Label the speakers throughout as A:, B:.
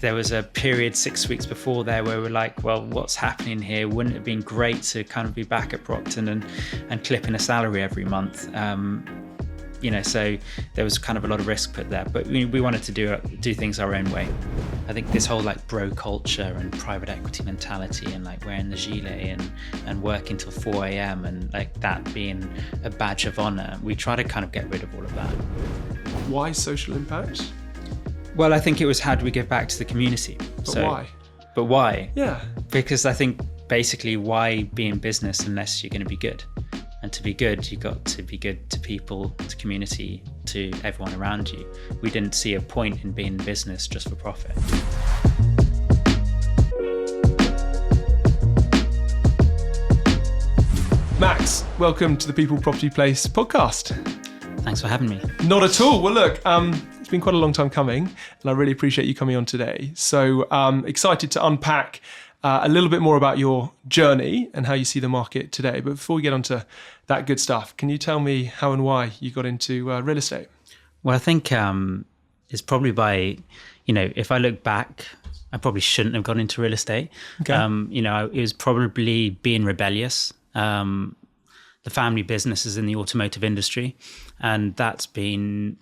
A: There was a period 6 weeks before there where we're like, well, what's happening here? Wouldn't it have been great to kind of be back at Brockton and clipping a salary every month? So there was kind of a lot of risk put there, but we wanted to do things our own way. I think this whole like bro culture and private equity mentality and like wearing the gilet and working till 4 a.m. and like that being a badge of honor, we try to kind of get rid of all of that.
B: Why social impact?
A: Well, I think it was how do we give back to the community.
B: Why?
A: But why?
B: Yeah.
A: Because I think basically why be in business unless you're going to be good? And to be good, you've got to be good to people, to community, to everyone around you. We didn't see a point in being in business just for profit.
B: Max, welcome to the People Property Place podcast.
A: Thanks for having me.
B: Not at all. Well, look, it's been quite a long time coming, and I really appreciate you coming on today. So excited to unpack a little bit more about your journey and how you see the market today. But before we get onto that good stuff, can you tell me how and why you got into real estate?
A: Well, I think it's probably by, if I look back, I probably shouldn't have gone into real estate.
B: Okay.
A: It was probably being rebellious. The family business is in the automotive industry, and that's been,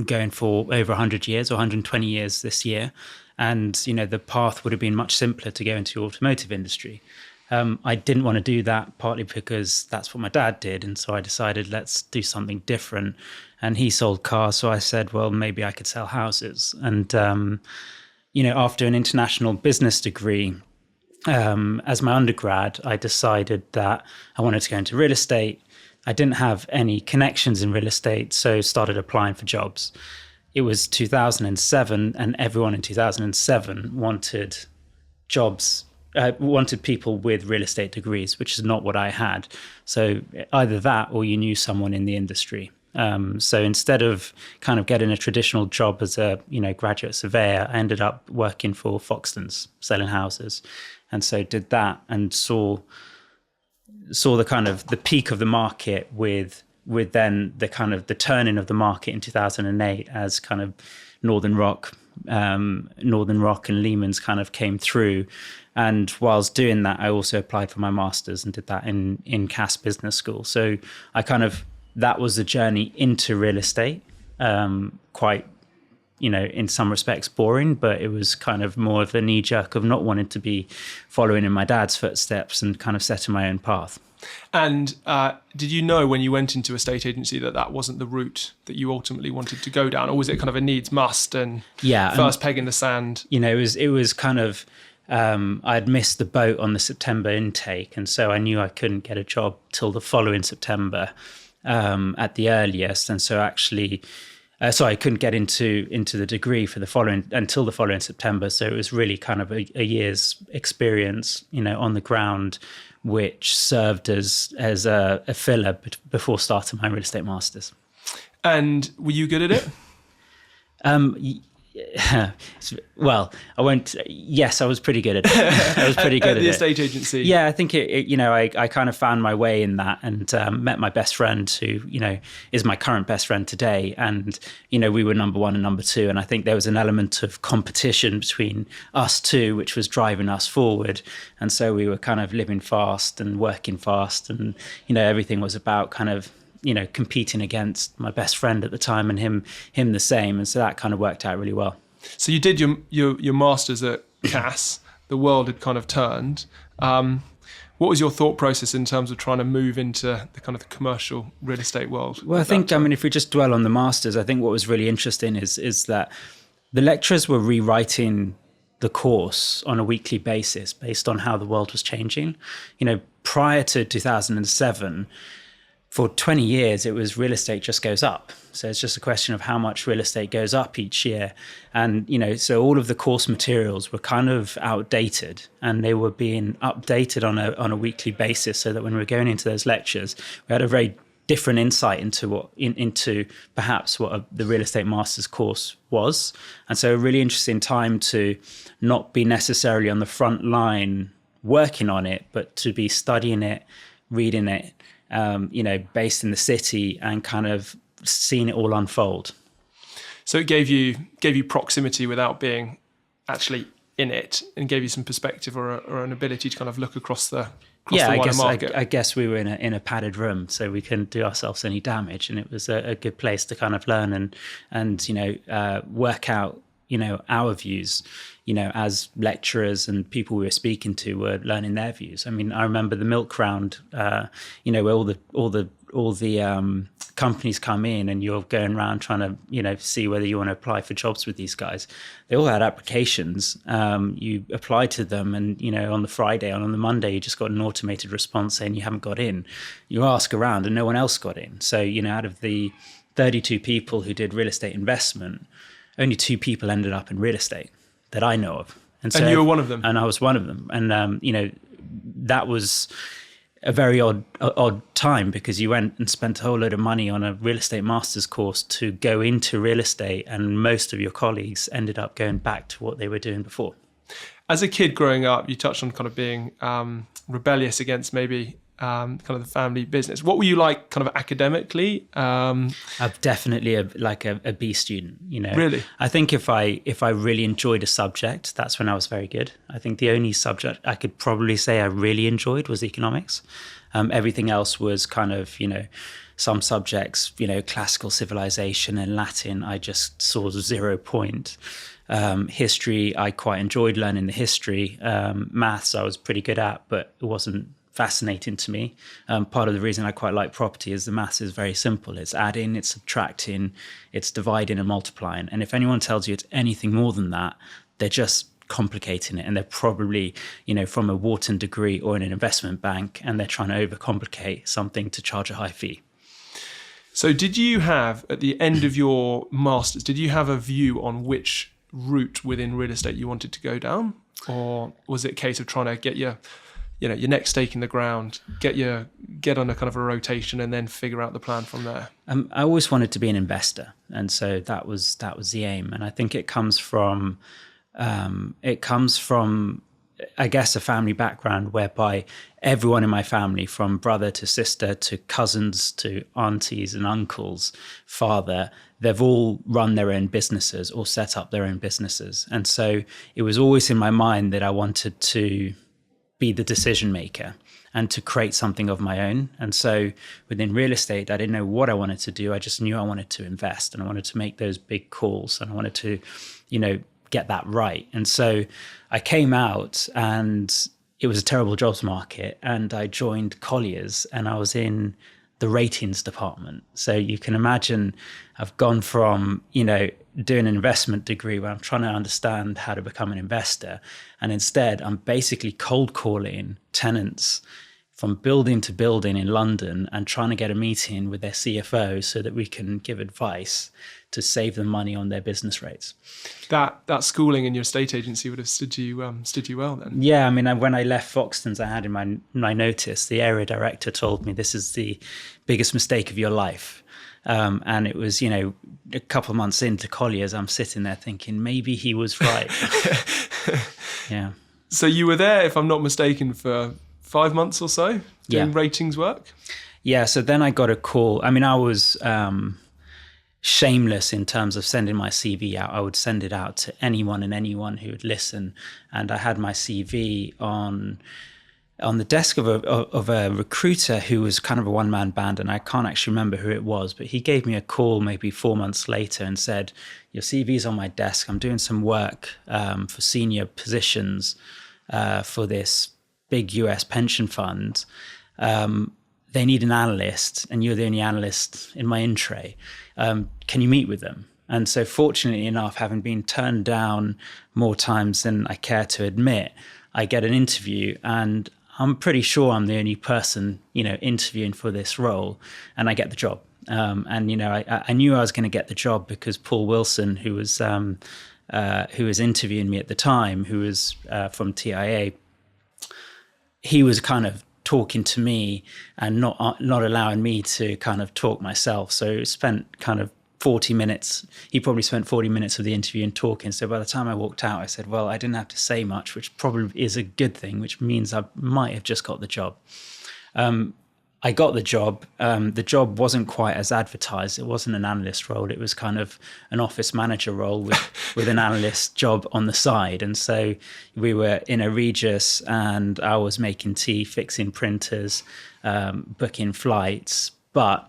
A: going for over 100 years or 120 years this year. And, the path would have been much simpler to go into the automotive industry. I didn't want to do that, partly because that's what my dad did. And so I decided, let's do something different. And he sold cars. So I said, well, maybe I could sell houses. And, after an international business degree, as my undergrad, I decided that I wanted to go into real estate. I didn't have any connections in real estate, so started applying for jobs. It was 2007, and everyone in 2007 wanted jobs, wanted people with real estate degrees, which is not what I had. So either that or you knew someone in the industry. So instead of kind of getting a traditional job as a graduate surveyor, I ended up working for Foxtons, selling houses. And so did that and saw the kind of the peak of the market with then the kind of the turning of the market in 2008 as kind of Northern Rock and Lehman's kind of came through. And whilst doing that, I also applied for my master's and did that in Cass Business School. So that was the journey into real estate, quite, in some respects boring, but it was kind of more of a knee jerk of not wanting to be following in my dad's footsteps and kind of setting my own path.
B: And did you know when you went into a estate agency that wasn't the route that you ultimately wanted to go down, or was it kind of a needs must and first peg in the sand? It
A: was kind of, I'd missed the boat on the September intake. And so I knew I couldn't get a job till the following September at the earliest. And so actually, I couldn't get into the degree until the following September. So it was really kind of a year's experience, on the ground, which served as a filler before starting my real estate masters.
B: And were you good at it?
A: Well, I won't. Yes, I was pretty good at it. I was pretty good at
B: the estate agency.
A: Yeah, I think I kind of found my way in that and met my best friend, who is my current best friend today. And we were number one and number two, and I think there was an element of competition between us two, which was driving us forward. And so we were kind of living fast and working fast, and everything was about kind of competing against my best friend at the time and him the same. And so that kind of worked out really well.
B: So you did your master's at Cass. The world had kind of turned. What was your thought process in terms of trying to move into the kind of the commercial real estate world?
A: Well, I think, if we just dwell on the masters, I think what was really interesting is that the lecturers were rewriting the course on a weekly basis based on how the world was changing. Prior to 2007, for 20 years, it was real estate just goes up. So it's just a question of how much real estate goes up each year. And, so all of the course materials were kind of outdated, and they were being updated on a weekly basis, so that when we were going into those lectures, we had a very different insight into perhaps what the real estate master's course was. And so a really interesting time to not be necessarily on the front line working on it, but to be studying it, reading it, based in the city and kind of seeing it all unfold.
B: So it gave you proximity without being actually in it and gave you some perspective or an ability to kind of look across the wider market.
A: I guess we were in a padded room, so we couldn't do ourselves any damage, and it was a good place to kind of learn and work out our views. As lecturers and people we were speaking to were learning their views. I mean, I remember the milk round, where all the companies come in and you're going around trying to, see whether you want to apply for jobs with these guys. They all had applications. You apply to them and, on the Friday, on the Monday, you just got an automated response saying you haven't got in. You ask around and no one else got in. So, out of the 32 people who did real estate investment, only 2 people ended up in real estate that I know of.
B: And you were one of them.
A: And I was one of them. And, that was a very odd time, because you went and spent a whole load of money on a real estate master's course to go into real estate, and most of your colleagues ended up going back to what they were doing before.
B: As a kid growing up, you touched on kind of being rebellious against maybe kind of the family business. What were you like kind of academically? I'm
A: definitely a B student,
B: Really?
A: I think if I really enjoyed a subject, that's when I was very good. I think the only subject I could probably say I really enjoyed was economics. Everything else was kind of, some subjects, classical civilization and Latin, I just saw 0 point. History, I quite enjoyed learning the history. Maths, I was pretty good at, but it wasn't fascinating to me. Part of the reason I quite like property is the maths is very simple. It's adding, it's subtracting, it's dividing and multiplying. And if anyone tells you it's anything more than that, they're just complicating it. And they're probably, from a Wharton degree or in an investment bank, and they're trying to overcomplicate something to charge a high fee.
B: So did you have, at the end of your master's, did you have a view on which route within real estate you wanted to go down? Or was it a case of trying to get your next stake in the ground, get on a kind of a rotation, and then figure out the plan from there?
A: I always wanted to be an investor, and so that was the aim. And I think it comes from, I guess, a family background whereby everyone in my family, from brother to sister to cousins to aunties and uncles, father, they've all run their own businesses or set up their own businesses. And so it was always in my mind that I wanted to be the decision maker and to create something of my own. And so within real estate, I didn't know what I wanted to do. I just knew I wanted to invest and I wanted to make those big calls and I wanted to, get that right. And so I came out and it was a terrible jobs market, and I joined Colliers and I was in the ratings department. So you can imagine I've gone from, doing an investment degree where I'm trying to understand how to become an investor. And instead, I'm basically cold calling tenants from building to building in London and trying to get a meeting with their CFO so that we can give advice to save them money on their business rates.
B: That schooling in your estate agency would have stood you well then.
A: Yeah, I mean, when I left Foxtons, I had in my notice, the area director told me this is the biggest mistake of your life. And it was, a couple of months into Colliers, I'm sitting there thinking maybe he was right. Yeah.
B: So you were there, if I'm not mistaken, for 5 months or so doing ratings work?
A: Yeah, so then I got a call. I mean, I was shameless in terms of sending my CV out. I would send it out to anyone who would listen. And I had my CV on the desk of a recruiter who was kind of a one-man band, and I can't actually remember who it was, but he gave me a call maybe 4 months later and said, your CV's on my desk. I'm doing some work for senior positions for this big US pension fund. They need an analyst, and you're the only analyst in my in tray. Can you meet with them? And so fortunately enough, having been turned down more times than I care to admit, I get an interview, and I'm pretty sure I'm the only person, interviewing for this role, and I get the job. I knew I was going to get the job because Paul Wilson, who was interviewing me at the time, who was from TIA, he was kind of talking to me and not allowing me to kind of talk myself. So spent kind of 40 minutes. He probably spent 40 minutes of the interview and talking. So by the time I walked out, I said, well, I didn't have to say much, which probably is a good thing, which means I might have just got the job. I got the job. The job wasn't quite as advertised. It wasn't an analyst role. It was kind of an office manager role with an analyst job on the side. And so we were in a Regis, and I was making tea, fixing printers, booking flights. But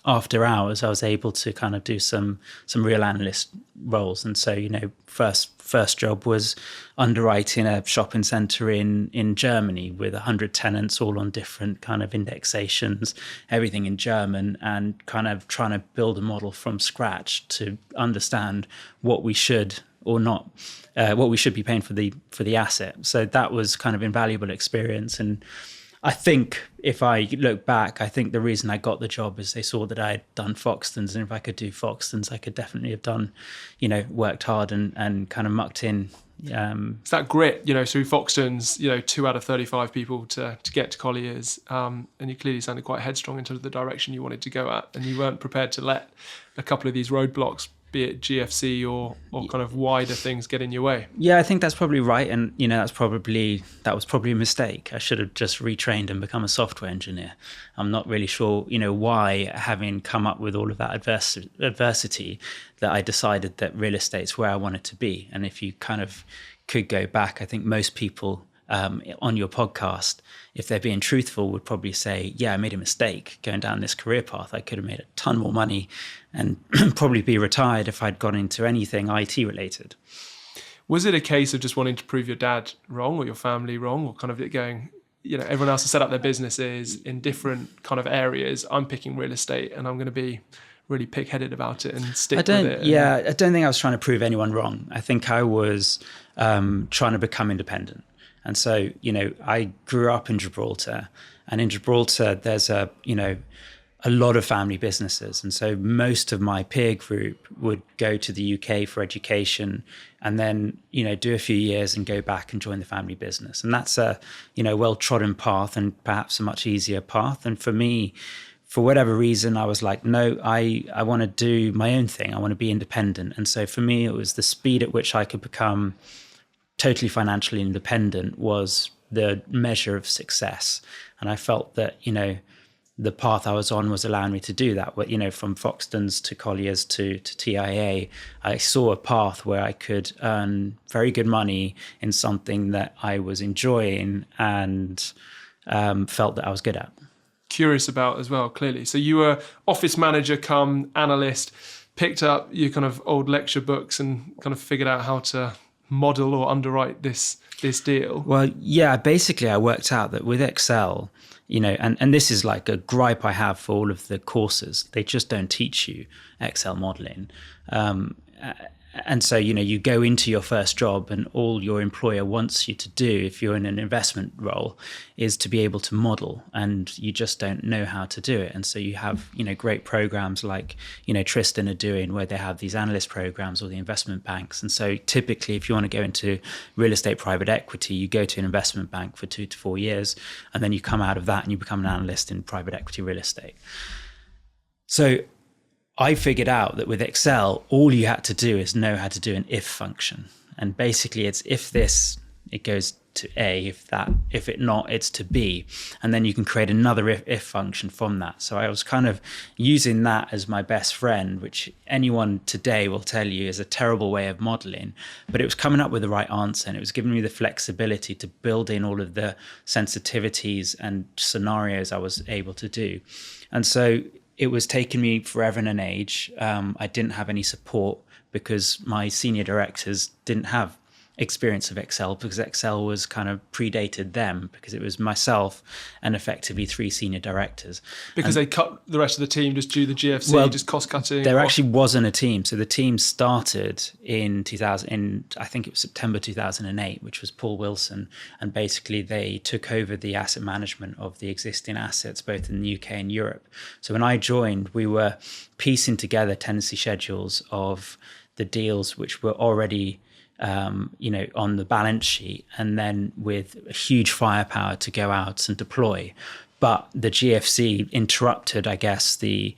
A: after hours, I was able to kind of do some real analyst roles. And so, first job was underwriting a shopping centre in Germany with 100 tenants, all on different kind of indexations, everything in German, and kind of trying to build a model from scratch to understand what we should or not, what we should be paying for the asset. So that was kind of invaluable experience. And I think if I look back, I think the reason I got the job is they saw that I had done Foxtons, and if I could do Foxtons, I could definitely have done, worked hard and kind of mucked in.
B: It's that grit, through Foxtons, 2 out of 35 people to get to Colliers, and you clearly sounded quite headstrong into the direction you wanted to go at, and you weren't prepared to let a couple of these roadblocks, be it GFC or kind of wider things, get in your way.
A: Yeah, I think that's probably right. And, that was probably a mistake. I should have just retrained and become a software engineer. I'm not really sure, why, having come up with all of that adversity, that I decided that real estate's where I wanted to be. And if you kind of could go back, I think most people on your podcast, if they're being truthful, would probably say, yeah, I made a mistake going down this career path. I could have made a ton more money and probably be retired if I'd gone into anything IT related.
B: Was it a case of just wanting to prove your dad wrong or your family wrong, or kind of it going, everyone else has set up their businesses in different kind of areas. I'm picking real estate and I'm going to be really pig-headed about it and stick with it?
A: Yeah, I don't think I was trying to prove anyone wrong. I think I was trying to become independent. And so, I grew up in Gibraltar, and in Gibraltar, there's a lot of family businesses. And so most of my peer group would go to the UK for education and then, do a few years and go back and join the family business. And that's a, well-trodden path and perhaps a much easier path. And for me, for whatever reason, I was like, no, I want to do my own thing. I want to be independent. And so for me, it was the speed at which I could become totally financially independent was the measure of success. And I felt that, the path I was on was allowing me to do that. From Foxtons to Colliers to TIA, I saw a path where I could earn very good money in something that I was enjoying and felt that I was good at.
B: Curious about as well, clearly. So you were office manager come analyst, picked up your kind of old lecture books and kind of figured out how to model or underwrite this deal.
A: Well, yeah, basically I worked out that with Excel, and this is like a gripe I have for all of the courses. They just don't teach you Excel modeling. And so, you go into your first job and all your employer wants you to do, if you're in an investment role, is to be able to model, and you just don't know how to do it. And so you have, great programs like, Tristan are doing, where they have these analyst programs, or the investment banks. And so typically, if you want to go into real estate private equity, you go to an investment bank for 2 to 4 years, and then you come out of that and you become an analyst in private equity real estate. So I figured out that with Excel, all you had to do is know how to do an if function. And basically it's if this, it goes to A, if it not, it's to B. And then you can create another if function from that. So I was kind of using that as my best friend, which anyone today will tell you is a terrible way of modeling, but it was coming up with the right answer. And it was giving me the flexibility to build in all of the sensitivities and scenarios I was able to do. And so it was taking me forever and an age. I didn't have any support because my senior directors didn't have experience of Excel, because Excel was kind of predated them, because it was myself and effectively 3 senior directors.
B: Because they cut the rest of the team just due to the GFC, just cost cutting?
A: There actually wasn't a team. So the team started in I think it was September 2008, which was Paul Wilson. And basically they took over the asset management of the existing assets, both in the UK and Europe. So when I joined, we were piecing together tenancy schedules of the deals which were already on the balance sheet, and then with a huge firepower to go out and deploy. But the GFC interrupted, I guess, the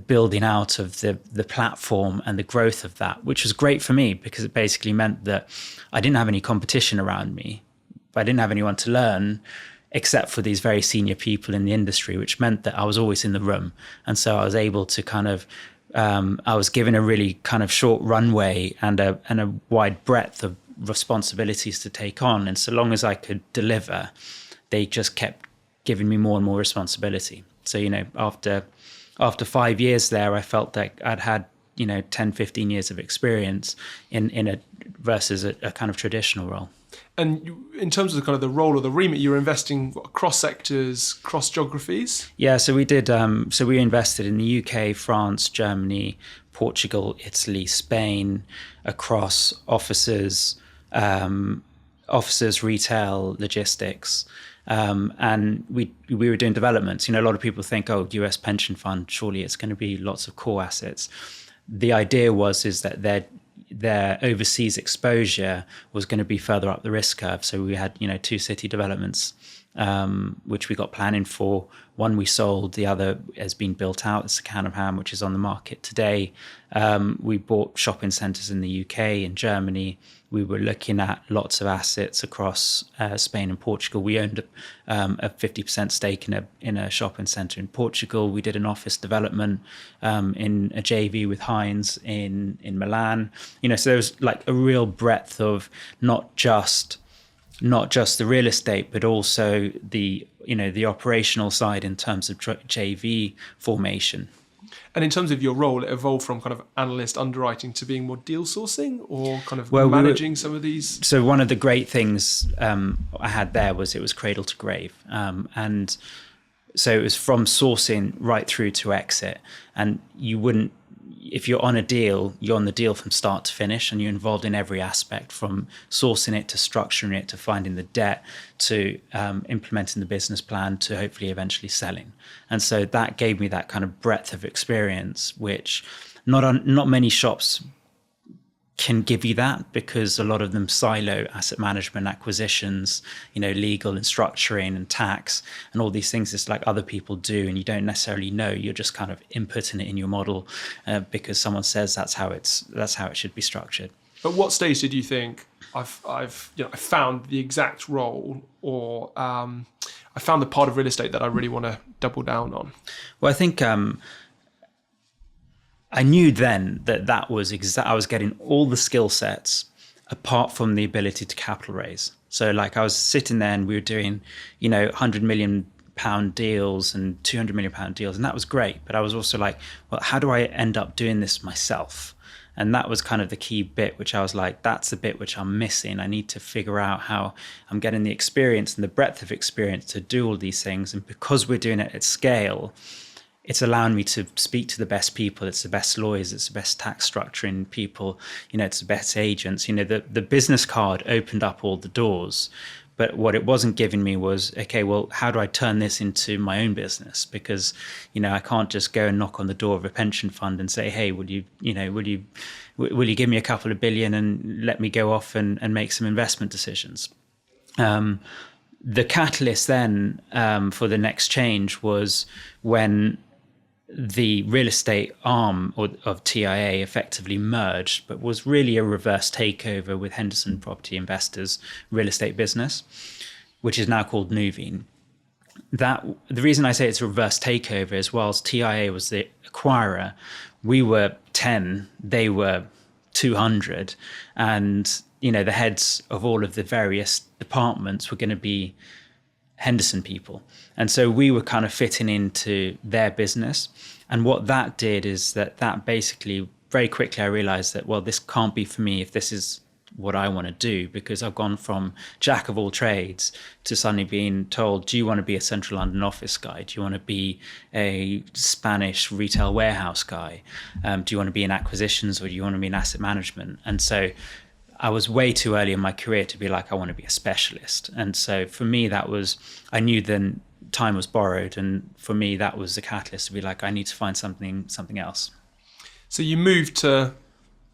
A: building out of the platform and the growth of that, which was great for me because it basically meant that I didn't have any competition around me. I didn't have anyone to learn. except for these very senior people in the industry, which meant that I was always in the room. And so I was able to kind of, I was given a really kind of short runway and a wide breadth of responsibilities to take on. And so long as I could deliver, they just kept giving me more and more responsibility. So, after 5 years there, I felt like I'd had, 10, 15 years of experience in a versus a kind of traditional role.
B: And in terms of the kind of the role or the remit, you were investing across sectors, cross geographies?
A: Yeah, so we did. So we invested in the UK, France, Germany, Portugal, Italy, Spain, across offices, retail, logistics. And we were doing developments. A lot of people think, oh, US pension fund, surely it's going to be lots of core assets. The idea is that their overseas exposure was going to be further up the risk curve. So we had, 2 city developments, which we got planning for. One we sold, the other has been built out. It's Canham, which is on the market today. We bought shopping centres in the UK and Germany. We were looking at lots of assets across Spain and Portugal. We owned a 50% stake in a shopping centre in Portugal. We did an office development in a JV with Heinz in Milan. So there was like a real breadth of not just the real estate, but also the operational side in terms of JV formation.
B: And in terms of your role, it evolved from kind of analyst underwriting to being more deal sourcing or kind of managing some of these?
A: So one of the great things I had there was it was cradle to grave. And so it was from sourcing right through to exit. And if you're on a deal, you're on the deal from start to finish, and you're involved in every aspect, from sourcing it to structuring it to finding the debt to implementing the business plan to hopefully eventually selling. And so that gave me that kind of breadth of experience, which not many shops can give you that, because a lot of them silo asset management, acquisitions, legal and structuring and tax and all these things. It's like other people do, and you don't necessarily know. You're just kind of inputting it in your model because someone says that's how it should be structured.
B: At what stage did you think I found the exact role, or I found the part of real estate that I really want to double down on?
A: Well, I think I knew then that was I was getting all the skill sets apart from the ability to capital raise. So like I was sitting there and we were doing, £100 million deals and £200 million deals. And that was great. But I was also like, well, how do I end up doing this myself? And that was kind of the key bit, which I was like, that's the bit which I'm missing. I need to figure out how I'm getting the experience and the breadth of experience to do all these things. And because we're doing it at scale, it's allowing me to speak to the best people. It's the best lawyers. It's the best tax structuring people. It's the best agents. The business card opened up all the doors. But what it wasn't giving me was, okay, well, how do I turn this into my own business? Because, I can't just go and knock on the door of a pension fund and say, hey, will you give me a couple of billion and let me go off and make some investment decisions? The catalyst then for the next change was when the real estate arm of TIA effectively merged, but was really a reverse takeover with Henderson Property Investors' real estate business, which is now called Nuveen. The reason I say it's a reverse takeover is whilst TIA was the acquirer, we were 10, they were 200, and the heads of all of the various departments were going to be Henderson people. And so we were kind of fitting into their business. And what that did is that basically very quickly I realized that, well, this can't be for me if this is what I want to do, because I've gone from jack of all trades to suddenly being told, do you want to be a central London office guy? Do you want to be a Spanish retail warehouse guy? Do you want to be in acquisitions, or do you want to be in asset management? And so I was way too early in my career to be like, I want to be a specialist. And so for me, I knew then time was borrowed. And for me, that was the catalyst to be like, I need to find something else. So
B: you moved to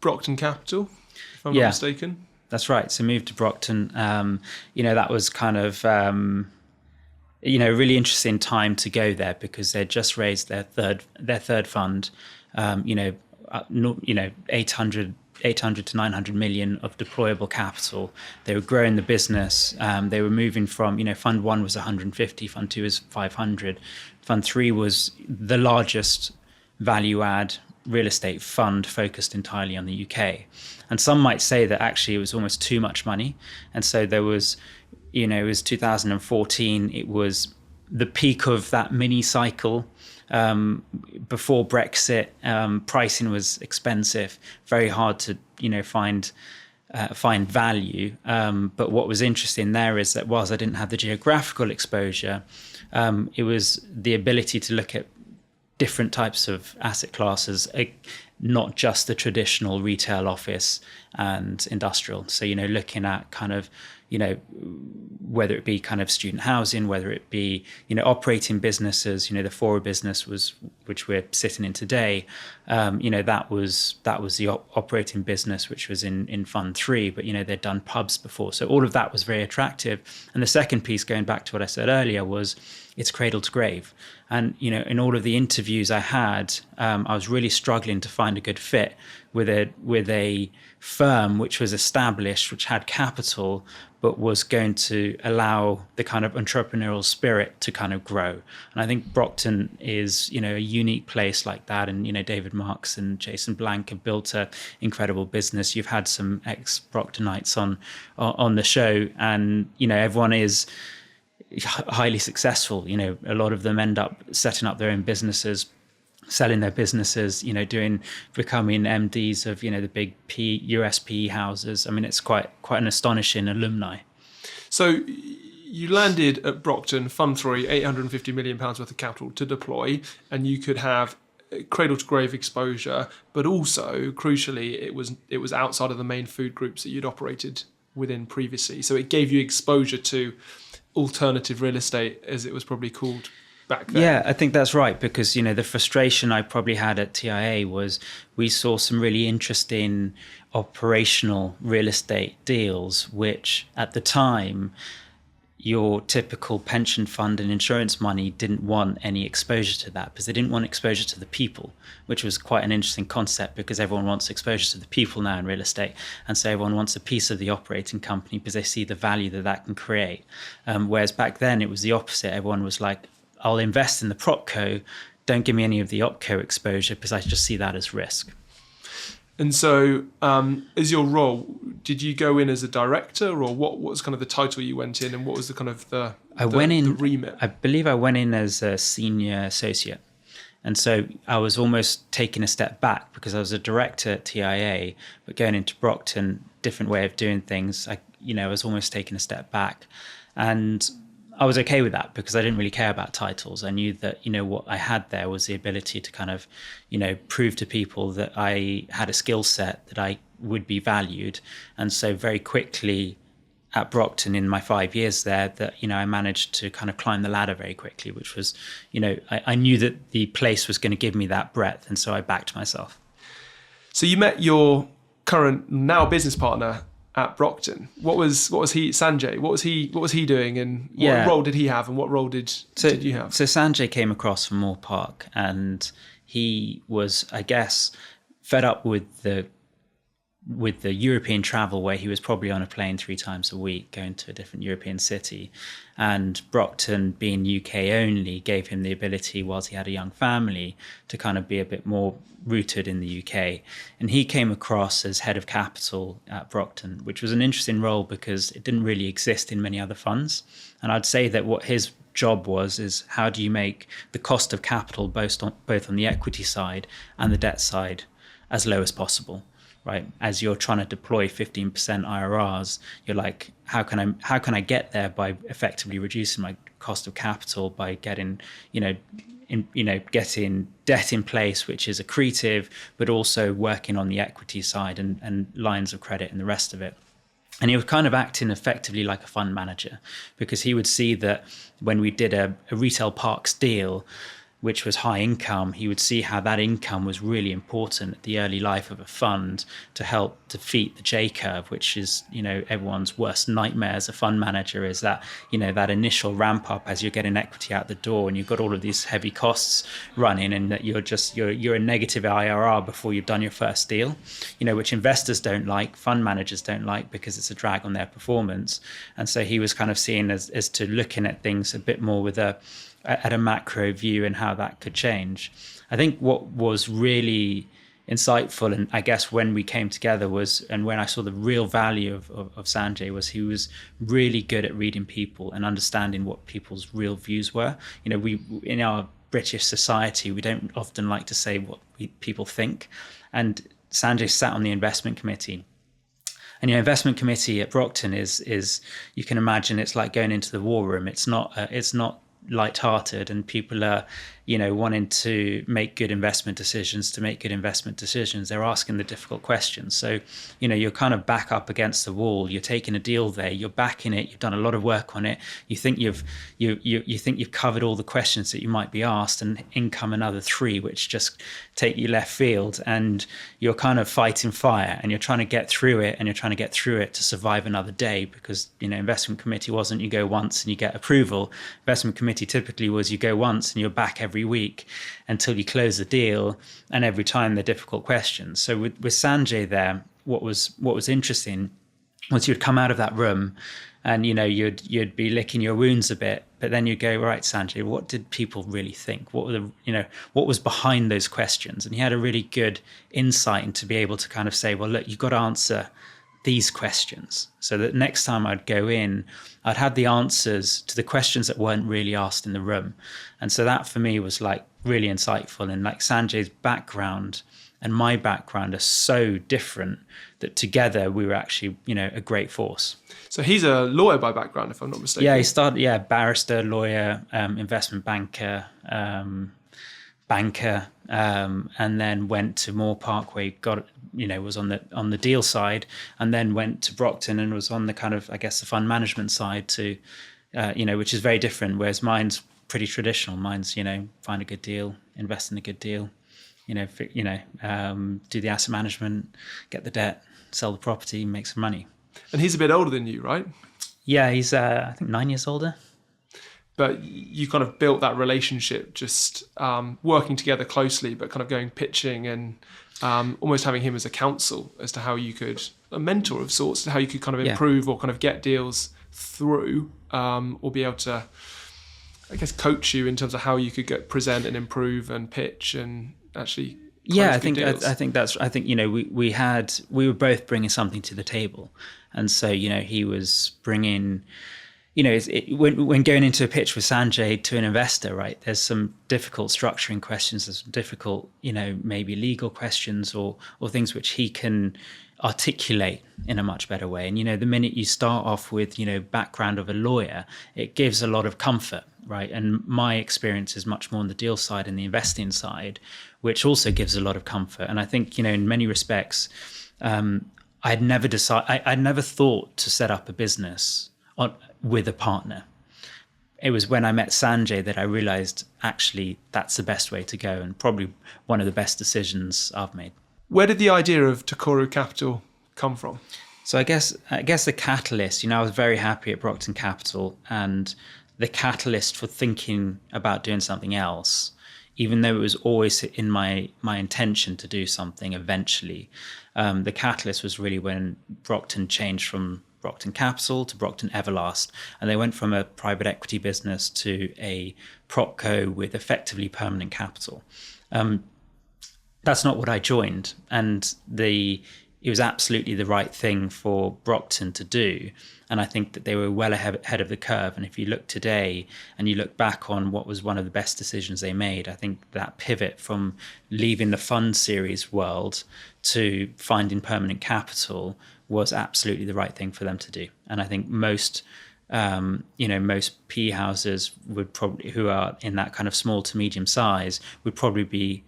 B: Brockton Capital, if I'm not mistaken?
A: That's right. So moved to Brockton. That was kind of, a really interesting time to go there, because they'd just raised their third fund, 800 800 to 900 million of deployable capital. They were growing the business. They were moving from, Fund 1 was 150, Fund 2 was 500. Fund 3 was the largest value add real estate fund focused entirely on the UK. And some might say that actually it was almost too much money. And so there was, it was 2014, it was the peak of that mini cycle. Before Brexit, pricing was expensive, very hard to, find value. But what was interesting there is that whilst I didn't have the geographical exposure, it was the ability to look at different types of asset classes, not just the traditional retail, office and industrial. So, looking at kind of, whether it be kind of student housing, whether it be, operating businesses, the Fora business which we're sitting in today, that was the operating business, which was in Fund 3, but, they'd done pubs before. So all of that was very attractive. And the second piece, going back to what I said earlier, was it's cradle to grave. And, in all of the interviews I had, I was really struggling to find a good fit with a firm which was established, which had capital, but was going to allow the kind of entrepreneurial spirit to kind of grow. And I think Brockton is, a unique place like that. And, David Marks and Jason Blank have built an incredible business. You've had some ex-Brocktonites on the show, and, everyone is highly successful. A lot of them end up setting up their own businesses, selling their businesses, becoming MDs of, the big US PE houses. I mean, it's quite an astonishing alumni.
B: So you landed at Brockton, Fund 3, £850 million worth of capital to deploy, and you could have cradle to grave exposure, but also, crucially, it was outside of the main food groups that you'd operated within previously. So it gave you exposure to alternative real estate, as it was probably called back then.
A: Yeah, I think that's right, because, the frustration I probably had at TIA was we saw some really interesting operational real estate deals, which at the time, your typical pension fund and insurance money didn't want any exposure to that, because they didn't want exposure to the people, which was quite an interesting concept, because everyone wants exposure to the people now in real estate. And so everyone wants a piece of the operating company because they see the value that can create. Whereas back then it was the opposite. Everyone was like, I'll invest in the propco, don't give me any of the opco exposure, because I just see that as risk.
B: And so, as your role, did you go in as a director, or what was kind of the title you went in, and what was the kind of the remit?
A: I believe I went in as a senior associate. And so I was almost taking a step back, because I was a director at TIA, but going into Brockton, different way of doing things. I was almost taking a step back. And I was okay with that, because I didn't really care about titles. I knew that, what I had there was the ability to kind of, prove to people that I had a skill set that I would be valued. And so very quickly at Brockton, in my 5 years there, that, I managed to kind of climb the ladder very quickly, which was, I knew that the place was going to give me that breadth. And so I backed myself. So
B: you met your current now business partner at Brockton. What was he, Sanjay? What was he doing, and what role did he have, and what role did you have?
A: So Sanjay came across from Moore Park, and he was, I guess, fed up with the European travel, where he was probably on a plane 3 times a week going to a different European city. And Brockton, being UK only, gave him the ability, whilst he had a young family, to kind of be a bit more rooted in the UK. And he came across as head of capital at Brockton, which was an interesting role because it didn't really exist in many other funds. And I'd say that what his job is how do you make the cost of capital both on the equity side and the debt side as low as possible. Right, as you're trying to deploy 15% IRRs, you're like, how can I get there by effectively reducing my cost of capital by getting, getting debt in place, which is accretive, but also working on the equity side and lines of credit and the rest of it. And he was kind of acting effectively like a fund manager, because he would see that when we did a retail parks deal, which was high income, he would see how that income was really important at the early life of a fund to help defeat the J curve, which is, everyone's worst nightmare as a fund manager, is that, that initial ramp up as you're getting equity out the door and you've got all of these heavy costs running, and that you're a negative IRR before you've done your first deal, which investors don't like, fund managers don't like, because it's a drag on their performance. And so he was kind of seen as to looking at things a bit more at a macro view and how that could change. I think what was really insightful, and I guess when we came together and when I saw the real value of Sanjay, was he was really good at reading people and understanding what people's real views were. We, in our British society, we don't often like to say what people think. And Sanjay sat on the investment committee. And your investment committee at Brockton is you can imagine it's like going into the war room. It's not light-hearted, and people are wanting to make good investment decisions. They're asking the difficult questions. So you're kind of back up against the wall. You're taking a deal there, you're backing it, you've done a lot of work on it, you think you've covered all the questions that you might be asked, and in come another three which just take you left field, and you're kind of fighting fire, and you're trying to get through it to survive another day, because investment committee wasn't you go once and you get approval. Investment committee typically was you go once and you're back every week until you close the deal, and every time they're difficult questions. So with Sanjay there, what was interesting was you'd come out of that room and you'd be licking your wounds a bit, but then you'd go, right, Sanjay, what did people really think? What were what was behind those questions? And he had a really good insight into be able to kind of say, well, look, you've got to answer these questions, so that next time I'd go in, I'd have the answers to the questions that weren't really asked in the room. And so that for me was like really insightful. And like Sanjay's background and my background are so different that together we were actually, a great force.
B: So he's a lawyer by background, if I'm not mistaken.
A: Yeah, he started, barrister, lawyer, investment banker, and then went to Moore Park, where he got, was on the deal side, and then went to Brockton and was on the kind of, I guess, the fund management side to, which is very different. Whereas mine's pretty traditional. Mine's, find a good deal, invest in a good deal, do the asset management, get the debt, sell the property, make some money.
B: And he's a bit older than you, right?
A: Yeah, he's I think 9 years older.
B: But you kind of built that relationship, just working together closely, but kind of going pitching and almost having him as a counsel as to how you could, a mentor of sorts, to how you could kind of improve or kind of get deals through, or be able to, I guess, coach you in terms of how you could present and improve and pitch and actually.
A: I think we were both bringing something to the table, and so he was bringing. When going into a pitch with Sanjay to an investor, right, there's some difficult structuring questions, there's some difficult, maybe legal questions or things which he can articulate in a much better way. And, the minute you start off with, background of a lawyer, it gives a lot of comfort, right? And my experience is much more on the deal side and the investing side, which also gives a lot of comfort. And I think, in many respects, I'd never thought to set up a business with a partner. It was when I met Sanjay that I realized actually that's the best way to go, and probably one of the best decisions I've made.
B: Where did the idea of Tokoro Capital come from?
A: So I guess the catalyst, I was very happy at Brockton Capital, and the catalyst for thinking about doing something else, even though it was always in my intention to do something eventually, the catalyst was really when Brockton changed from Brockton Capital to Brockton Everlast, and they went from a private equity business to a propco with effectively permanent capital. That's not what I joined, and it was absolutely the right thing for Brockton to do, and I think that they were well ahead of the curve. And if you look today and you look back on what was one of the best decisions they made, I think that pivot from leaving the fund series world to finding permanent capital was absolutely the right thing for them to do. And I think most PE houses would probably, who are in that kind of small to medium size, would probably be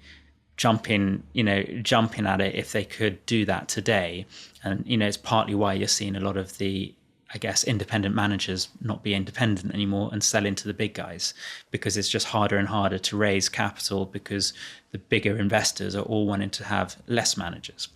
A: jumping at it if they could do that today. And it's partly why you're seeing a lot of the I guess, independent managers not be independent anymore and sell into the big guys, because it's just harder and harder to raise capital because the bigger investors are all wanting to have less managers.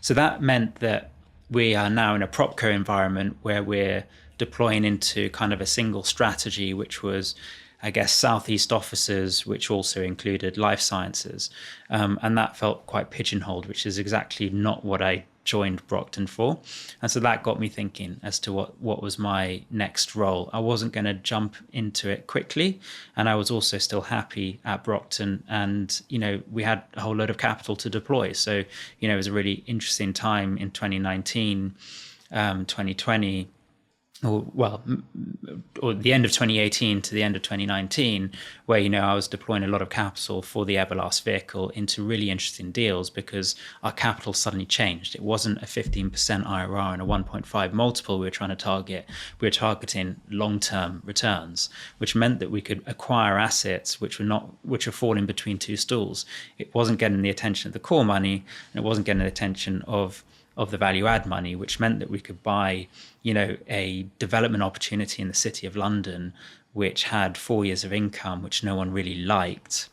A: So that meant that we are now in a PropCo environment where we're deploying into kind of a single strategy, which was, I guess, Southeast offices, which also included life sciences. And that felt quite pigeonholed, which is exactly not what I joined Brockton for. And so that got me thinking as to what was my next role. I wasn't going to jump into it quickly. And I was also still happy at Brockton. And, we had a whole load of capital to deploy. So, it was a really interesting time in 2019, 2020, or the end of 2018 to the end of 2019, where, I was deploying a lot of capital for the Everlast vehicle into really interesting deals because our capital suddenly changed. It wasn't a 15% IRR and a 1.5 multiple we were trying to target. We were targeting long-term returns, which meant that we could acquire assets which were falling between two stools. It wasn't getting the attention of the core money, and it wasn't getting the attention of the value add money, which meant that we could buy, a development opportunity in the City of London, which had 4 years of income, which no one really liked,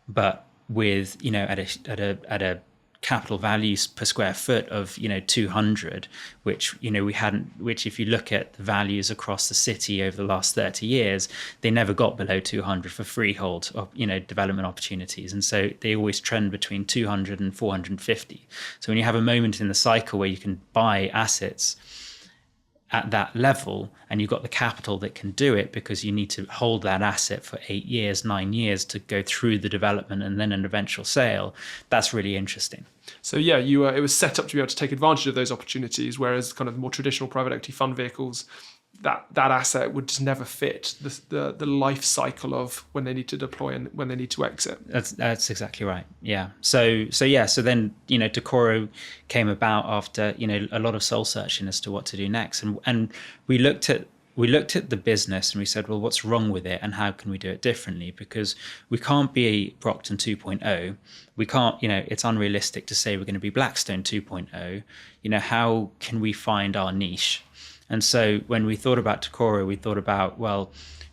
A: but with, at a capital values per square foot of 200, which which if you look at the values across the city over the last 30 years, they never got below 200 for freehold development opportunities, and so they always trend between 200 and 450. So when you have a moment in the cycle where you can buy assets at that level, and you've got the capital that can do it, because you need to hold that asset for 8 years, 9 years to go through the development and then an eventual sale, that's really interesting.
B: So yeah, it was set up to be able to take advantage of those opportunities, whereas kind of more traditional private equity fund vehicles, that asset would just never fit the life cycle of when they need to deploy and when they need to exit.
A: That's exactly right. Yeah. So then Tokoro came about after a lot of soul searching as to what to do next, and we looked at the business and we said, well, what's wrong with it and how can we do it differently? Because we can't be Brockton 2.0. We can't, it's unrealistic to say we're going to be Blackstone 2.0. How can we find our niche? And so when we thought about Tokoro, we thought about, well,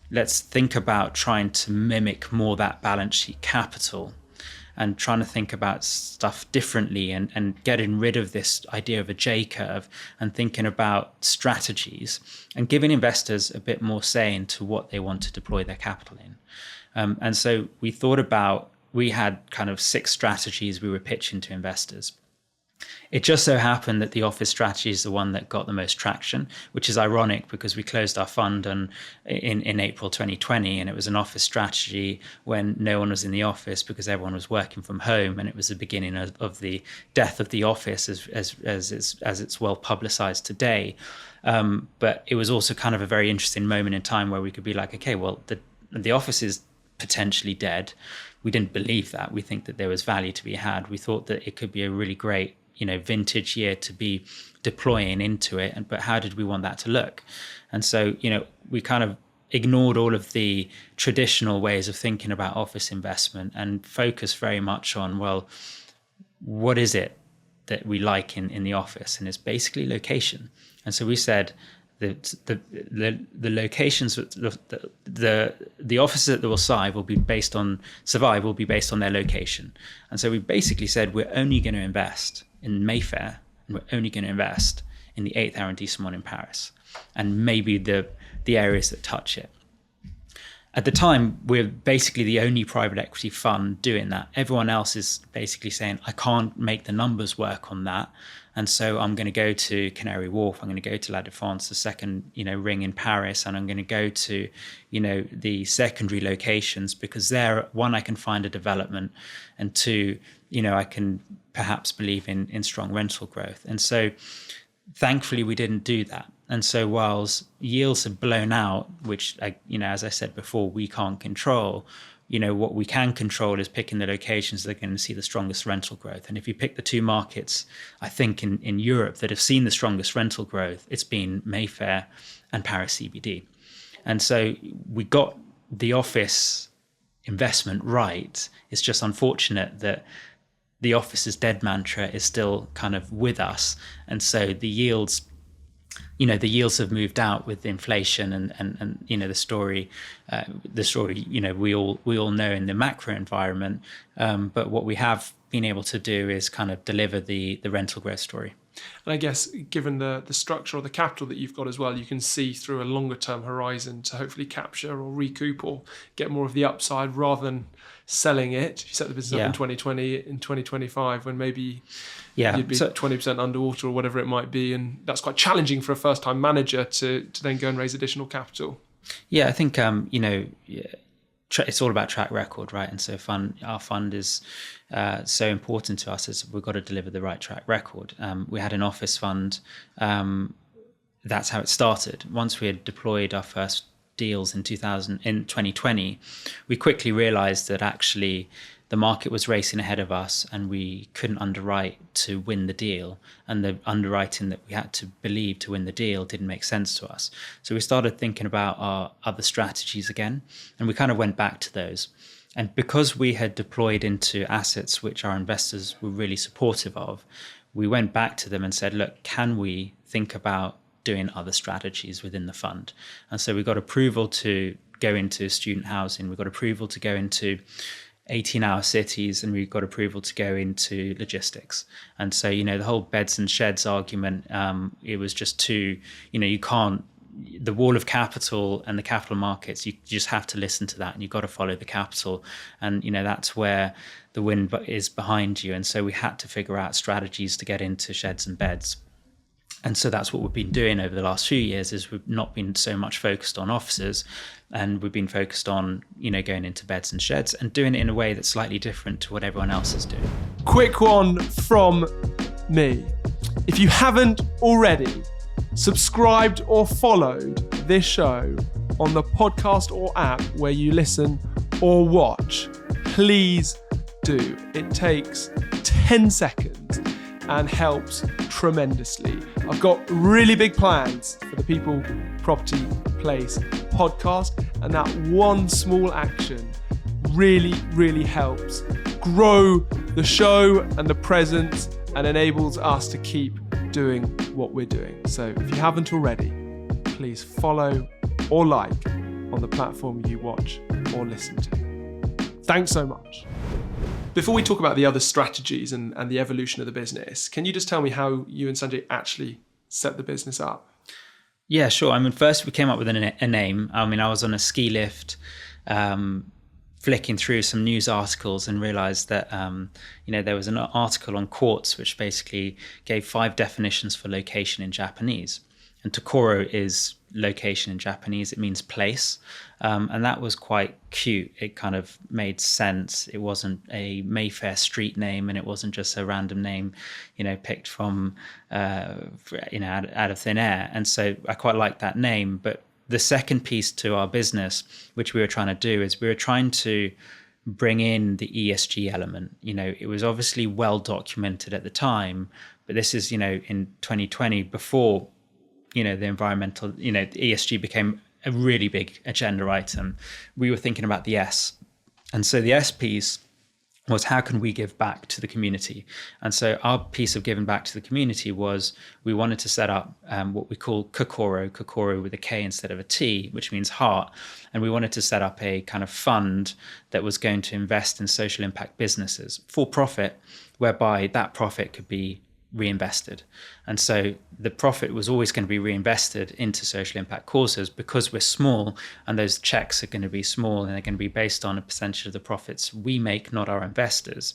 A: let's think about trying to mimic more that balance sheet capital and trying to think about stuff differently and getting rid of this idea of a J curve and thinking about strategies and giving investors a bit more say into what they want to deploy their capital in. And so we had kind of 6 strategies we were pitching to investors. It just so happened that the office strategy is the one that got the most traction, which is ironic because we closed our fund in April 2020, and it was an office strategy when no one was in the office because everyone was working from home, and it was the beginning of the death of the office as it's well publicized today. But it was also kind of a very interesting moment in time where we could be like, okay, well, the office is potentially dead. We didn't believe that. We think that there was value to be had. We thought that it could be a really great vintage year to be deploying into it. But how did we want that to look? And so, we kind of ignored all of the traditional ways of thinking about office investment and focused very much on, well, what is it that we like in the office? And it's basically location. And so we said that the locations, the offices that will survive will be based on their location. And so we basically said we're only going to invest in Mayfair, and we're only going to invest in the 8th arrondissement in Paris, and maybe the areas that touch it. At the time, we're basically the only private equity fund doing that. Everyone else is basically saying, I can't make the numbers work on that. And so I'm going to go to Canary Wharf. I'm going to go to La Défense, the second, ring in Paris. And I'm going to go to, the secondary locations because there, one, I can find a development, and 2, I can perhaps believe in strong rental growth. And so thankfully we didn't do that. And so whilst yields have blown out, which, as I said before, we can't control, what we can control is picking the locations that are going to see the strongest rental growth. And if you pick the 2 markets, I think in Europe that have seen the strongest rental growth, it's been Mayfair and Paris CBD. And so we got the office investment right. It's just unfortunate that the office is dead mantra is still kind of with us. And so the yields the yields have moved out with inflation and the story, we all know in the macro environment. But what we have been able to do is kind of deliver the rental growth story.
B: And I guess given the structure or the capital that you've got as well, you can see through a longer term horizon to hopefully capture or recoup or get more of the upside rather than selling it. You set the business up in 2020, in 2025, when maybe you'd be 20% underwater or whatever it might be. And that's quite challenging for a first time manager to then go and raise additional capital.
A: Yeah, I think, it's all about track record, right? And so our fund is so important to us, is we've got to deliver the right track record. We had an office fund. That's how it started. Once we had deployed our first deals in 2020, we quickly realized that actually the market was racing ahead of us and we couldn't underwrite to win the deal. And the underwriting that we had to believe to win the deal didn't make sense to us. So we started thinking about our other strategies again, and we kind of went back to those. And because we had deployed into assets which our investors were really supportive of, we went back to them and said, look, can we think about doing other strategies within the fund? And so we got approval to go into student housing. We got approval to go into 18-hour cities, and we got approval to go into logistics. And so, the whole beds and sheds argument, it was just too, you can't, the wall of capital and the capital markets, you just have to listen to that, and you've got to follow the capital. And, that's where the wind is behind you. And so we had to figure out strategies to get into sheds and beds. And so that's what we've been doing over the last few years, is we've not been so much focused on offices, and we've been focused on, going into beds and sheds and doing it in a way that's slightly different to what everyone else is doing.
B: Quick one from me. If you haven't already subscribed or followed this show on the podcast or app where you listen or watch, please do. It takes 10 seconds and helps tremendously. I've got really big plans for the People Property Place podcast, and that one small action really, really helps grow the show and the presence and enables us to keep doing what we're doing. So if you haven't already, please follow or like on the platform you watch or listen to. Thanks so much. Before we talk about the other strategies and the evolution of the business, can you just tell me how you and Sanjay actually set the business up?
A: Yeah, sure. First we came up with a name. I was on a ski lift, flicking through some news articles, and realized that, there was an article on quartz, which basically gave 5 definitions for location in Japanese. And Tokoro is location in Japanese. It means place. And that was quite cute. It kind of made sense. It wasn't a Mayfair street name, and it wasn't just a random name, picked from, out of thin air. And so I quite liked that name. But the second piece to our business, which we were trying to do, is we were trying to bring in the ESG element. It was obviously well documented at the time, but this is, in 2020, before, the environmental, ESG became a really big agenda item. We were thinking about the S. And so the S piece was, how can we give back to the community? And so our piece of giving back to the community was, we wanted to set up what we call Kokoro with a K instead of a T, which means heart. And we wanted to set up a kind of fund that was going to invest in social impact businesses for profit, whereby that profit could be reinvested. And so the profit was always going to be reinvested into social impact causes, because we're small and those checks are going to be small and they're going to be based on a percentage of the profits we make, not our investors.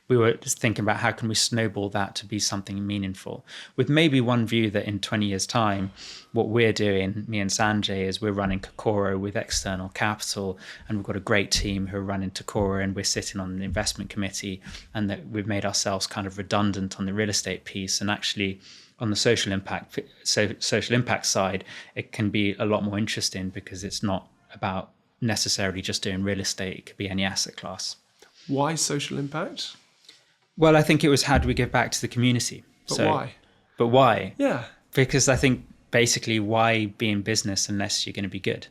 A: We were just thinking about how can we snowball that to be something meaningful, with maybe one view that in 20 years time, what we're doing, me and Sanjay, is we're running Tokoro with external capital, and we've got a great team who are running Tokoro, and we're sitting on the investment committee, and that we've made ourselves kind of redundant on the real estate piece. And actually on the social impact side, it can be a lot more interesting, because it's not about necessarily just doing real estate. It could be any asset class.
B: Why social impact?
A: Well, I think it was, how do we give back to the community?
B: But why? Yeah.
A: Because I think basically, why be in business unless you're going to be good?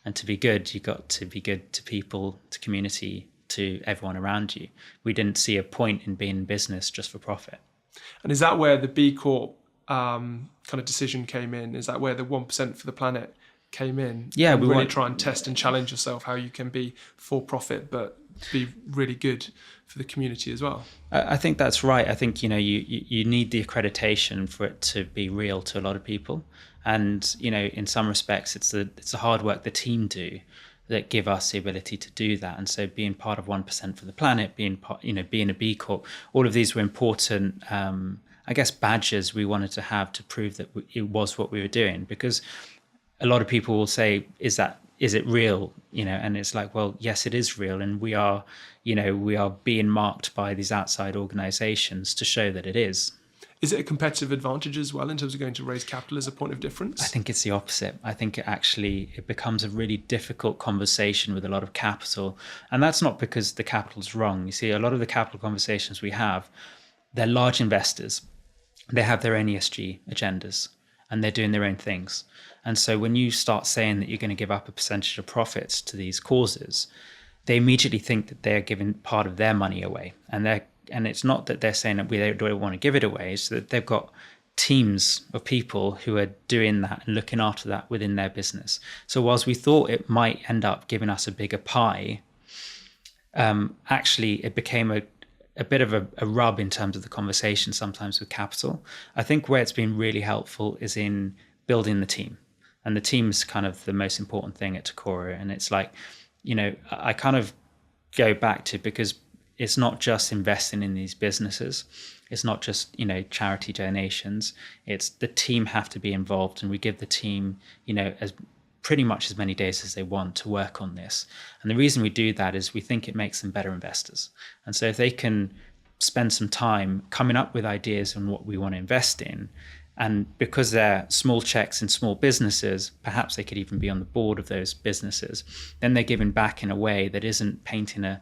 A: And to be good, you've got to be good to people, to community, to everyone around you. We didn't see a point in being in business just for profit.
B: And is that where the B Corp kind of decision came in? Is that where the 1% for the planet came in?
A: Yeah,
B: and really try and test and challenge yourself how you can be for profit but be really good for the community as well.
A: I think that's right. I think, you know, you need the accreditation for it to be real to a lot of people. And, you know, in some respects, it's the hard work the team do that give us the ability to do that. And so being part of 1% for the planet, being a B Corp, all of these were important, I guess, badges we wanted to have to prove that it was what we were doing. Because a lot of people will say, is it real? You know, and it's like, well, yes, it is real. And we are being marked by these outside organizations to show that it is.
B: Is it a competitive advantage as well in terms of going to raise capital as a point of difference?
A: I think it's the opposite. I think it becomes a really difficult conversation with a lot of capital. And that's not because the capital's wrong. You see, a lot of the capital conversations we have, they're large investors. They have their own ESG agendas and they're doing their own things. And so when you start saying that you're going to give up a percentage of profits to these causes, they immediately think that they're giving part of their money away. And it's not that they're saying that we don't want to give it away, it's that they've got teams of people who are doing that and looking after that within their business. So whilst we thought it might end up giving us a bigger pie, actually it became a bit of a rub in terms of the conversation sometimes with capital. I think where it's been really helpful is in building the team. And the team's kind of the most important thing at Tokoro. And it's like, you know, I kind of go back to, because it's not just investing in these businesses. It's not just, you know, charity donations. It's the team have to be involved, and we give the team, you know, as pretty much as many days as they want to work on this. And the reason we do that is we think it makes them better investors. And so if they can spend some time coming up with ideas on what we want to invest in, and because they're small checks in small businesses, perhaps they could even be on the board of those businesses, then they're giving back in a way that isn't painting a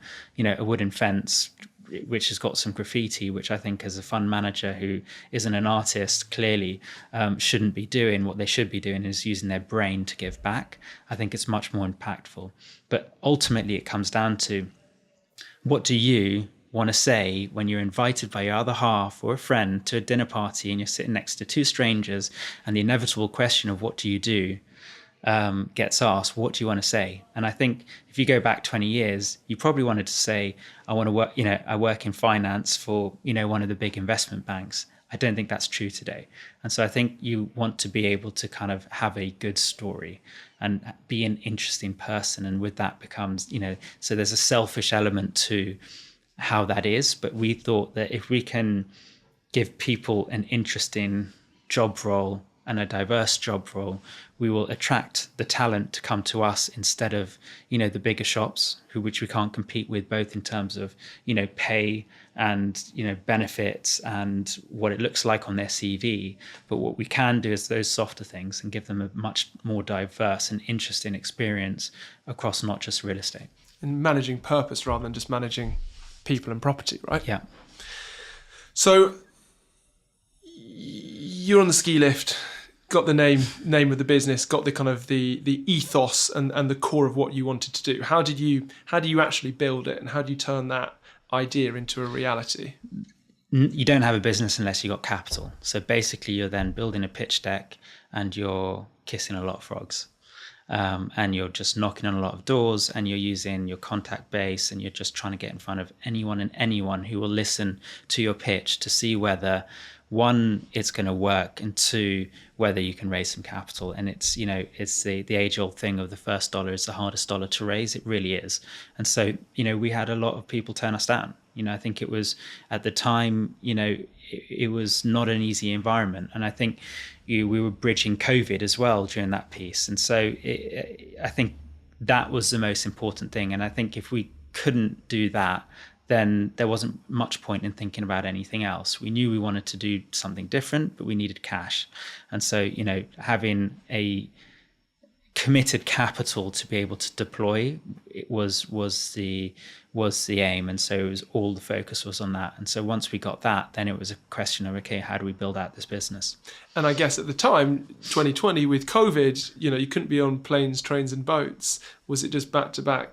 A: wooden fence which has got some graffiti, which I think as a fund manager who isn't an artist clearly shouldn't be doing. What they should be doing is using their brain to give back. I think it's much more impactful. But ultimately it comes down to, what do you want to say when you're invited by your other half or a friend to a dinner party and you're sitting next to two strangers and the inevitable question of what do you do gets asked? What do you want to say? And I think if you go back 20 years, you probably wanted to say, I want to work, you know, I work in finance for, you know, one of the big investment banks. I don't think that's true today. And so I think you want to be able to kind of have a good story and be an interesting person. And with that becomes, you know, so there's a selfish element to how that is. But we thought that if we can give people an interesting job role and a diverse job role, we will attract the talent to come to us instead of, you know, the bigger shops, which we can't compete with, both in terms of, you know, pay and, you know, benefits and what it looks like on their CV. But what we can do is those softer things and give them a much more diverse and interesting experience across not just real estate.
B: And managing purpose rather than just managing people and property, right?
A: Yeah.
B: So you're on the ski lift, got the name of the business, got the kind of the ethos and the core of what you wanted to do. How do you actually build it, and how do you turn that idea into a reality?
A: You don't have a business unless you got capital. So basically you're then building a pitch deck and you're kissing a lot of frogs. And you're just knocking on a lot of doors, and you're using your contact base, and you're just trying to get in front of anyone and anyone who will listen to your pitch to see whether, one, it's going to work, and two, whether you can raise some capital. And it's, you know, it's the age-old thing of the first dollar is the hardest dollar to raise. It really is. And so, you know, we had a lot of people turn us down. You know, I think it was at the time, you know, it was not an easy environment. And I think we were bridging COVID as well during that piece. And so I think that was the most important thing. And I think if we couldn't do that, then there wasn't much point in thinking about anything else. We knew we wanted to do something different, but we needed cash. And so, you know, having a committed capital to be able to deploy it was the aim. And so it was, all the focus was on that. And so once we got that, then it was a question of, okay, how do we build out this business?
B: And I guess at the time, 2020 with COVID, you know, you couldn't be on planes, trains and boats. Was it just back-to-back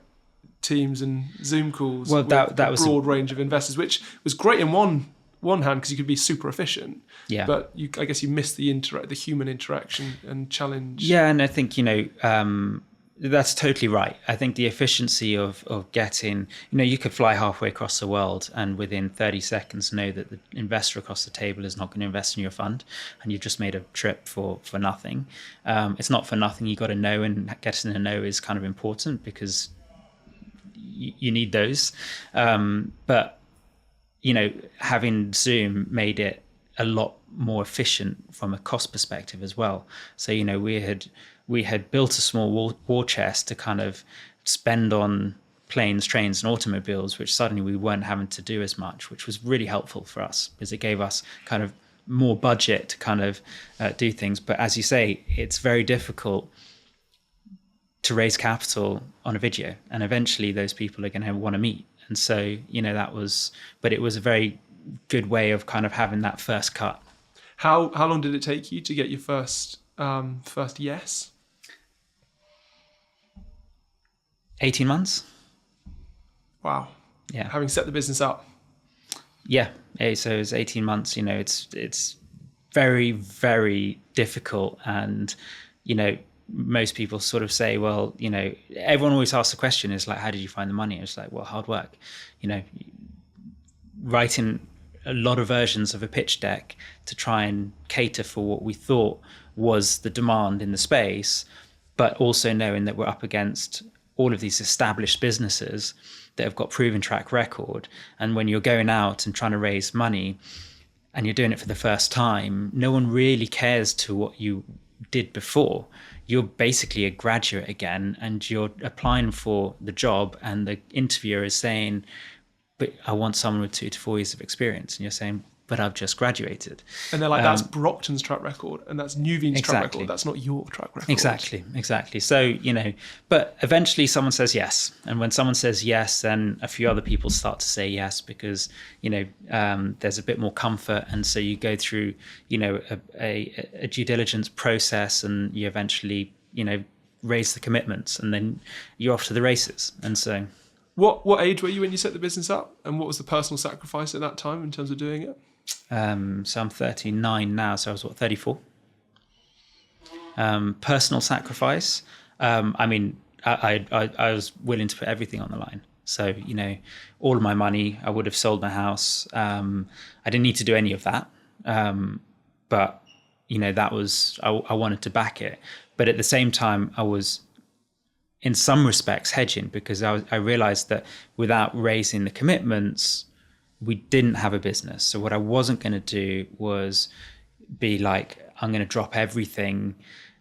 B: Teams and Zoom calls?
A: Well, that was
B: a broad range of investors, which was great in one one hand because you could be super efficient.
A: Yeah.
B: But I guess you miss the human interaction and challenge.
A: Yeah, and I think, that's totally right. I think the efficiency of getting, you could fly halfway across the world and within 30 seconds know that the investor across the table is not going to invest in your fund, and you've just made a trip for nothing. It's not for nothing. You got to know, and getting to know is kind of important because you need those. But, having Zoom made it a lot more efficient from a cost perspective as well. So, we had built a small war chest to kind of spend on planes, trains, and automobiles, which suddenly we weren't having to do as much, which was really helpful for us because it gave us kind of more budget to kind of do things. But as you say, it's very difficult to raise capital on a video, and eventually those people are going to want to meet. And so, but it was a very good way of kind of having that first cut.
B: How long did it take you to get your first yes?
A: 18 months.
B: Wow.
A: Yeah.
B: Having set the business up.
A: Yeah. So it was 18 months. It's very, very difficult. And, most people sort of say, well, everyone always asks the question is like, how did you find the money? It's like, well, hard work. Writing a lot of versions of a pitch deck to try and cater for what we thought was the demand in the space, but also knowing that we're up against all of these established businesses that have got proven track record. And when you're going out and trying to raise money and you're doing it for the first time, no one really cares to what you did before. You're basically a graduate again, and you're applying for the job, and the interviewer is saying, but I want someone with 2 to 4 years of experience. And you're saying, but I've just graduated.
B: And they're like, that's Brockton's track record, and that's Nuveen's track record. That's not your track record.
A: Exactly. So, but eventually someone says yes. And when someone says yes, then a few other people start to say yes because, there's a bit more comfort. And so you go through, a due diligence process, and you eventually, raise the commitments, and then you're off to the races. And so...
B: What age were you when you set the business up, and what was the personal sacrifice at that time in terms of doing it?
A: So I'm 39 now, so I was 34. Personal sacrifice. I was willing to put everything on the line. So, all of my money, I would have sold my house. I didn't need to do any of that. But, that was, I wanted to back it. But at the same time, I was, in some respects, hedging, because I realized that without raising the commitments, we didn't have a business. So what I wasn't going to do was be like, I'm going to drop everything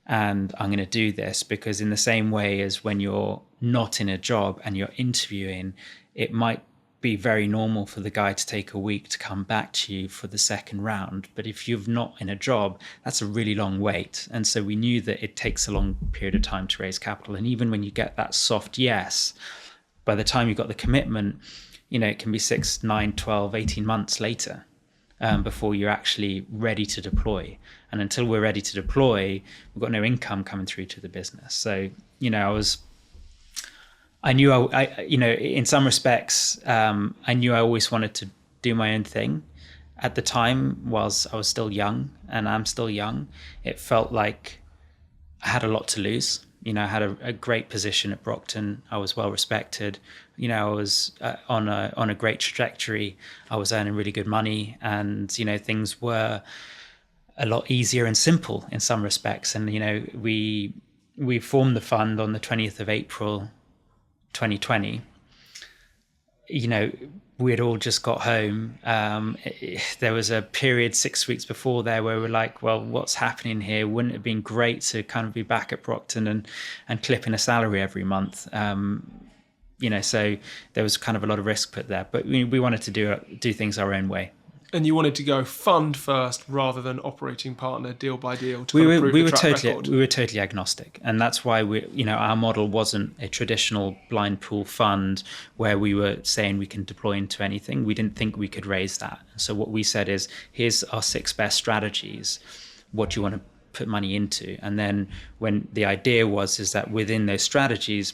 A: and I'm going to do this, because in the same way as when you're not in a job and you're interviewing, it might be very normal for the guy to take a week to come back to you for the second round. But if you're not in a job, that's a really long wait. And so we knew that it takes a long period of time to raise capital. And even when you get that soft yes, by the time you've got the commitment, it can be 6, 9, 12, 18 months later before you're actually ready to deploy. And until we're ready to deploy, we've got no income coming through to the business. So, I knew in some respects, I knew I always wanted to do my own thing. At the time, whilst I was still young, and I'm still young, it felt like I had a lot to lose. I had a great position at Brockton. I was well respected. I was on a great trajectory. I was earning really good money, and things were a lot easier and simple in some respects. And we formed the fund on the 20th of April, 2020. We had all just got home. There was a period 6 weeks before there where we were like, well, what's happening here? Wouldn't it have been great to kind of be back at Brockton and clipping a salary every month? So there was kind of a lot of risk put there, but we wanted to do things our own way.
B: And you wanted to go fund first rather than operating partner, deal by deal, to prove the track record.
A: We were totally agnostic, and that's why our model wasn't a traditional blind pool fund where we were saying we can deploy into anything. We didn't think we could raise that. So what we said is, here's our 6 best strategies. What do you want to put money into? And then when the idea is that within those strategies,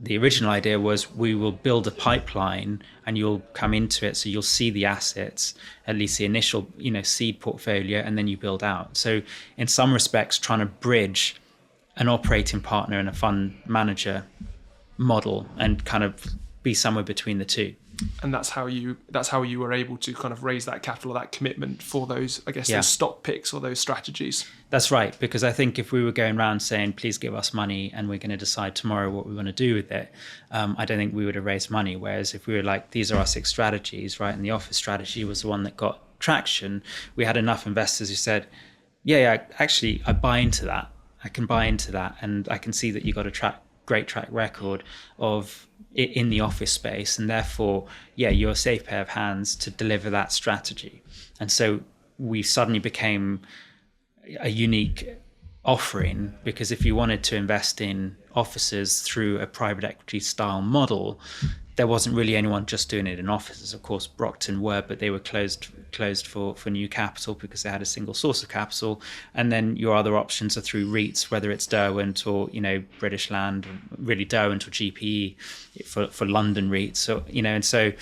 A: the original idea was we will build a pipeline and you'll come into it. So you'll see the assets, at least the initial, seed portfolio, and then you build out. So in some respects, trying to bridge an operating partner and a fund manager model and kind of be somewhere between the two.
B: And that's how you were able to kind of raise that capital, that commitment for those, I guess, those stock picks or those strategies.
A: That's right, because I think if we were going around saying, please give us money and we're going to decide tomorrow what we want to do with it, I don't think we would have raised money. Whereas if we were like, these are our 6 strategies, right? And the office strategy was the one that got traction. We had enough investors who said, yeah, actually, I buy into that. I can buy into that. And I can see that you've got a great track record of it in the office space, and therefore, you're a safe pair of hands to deliver that strategy. And so we suddenly became a unique offering, because if you wanted to invest in offices through a private equity style model, there wasn't really anyone just doing it in offices. Of course, Brockton were, but they were closed for new capital because they had a single source of capital. And then your other options are through REITs, whether it's Derwent or British Land, really Derwent or GPE for London REITs. So and so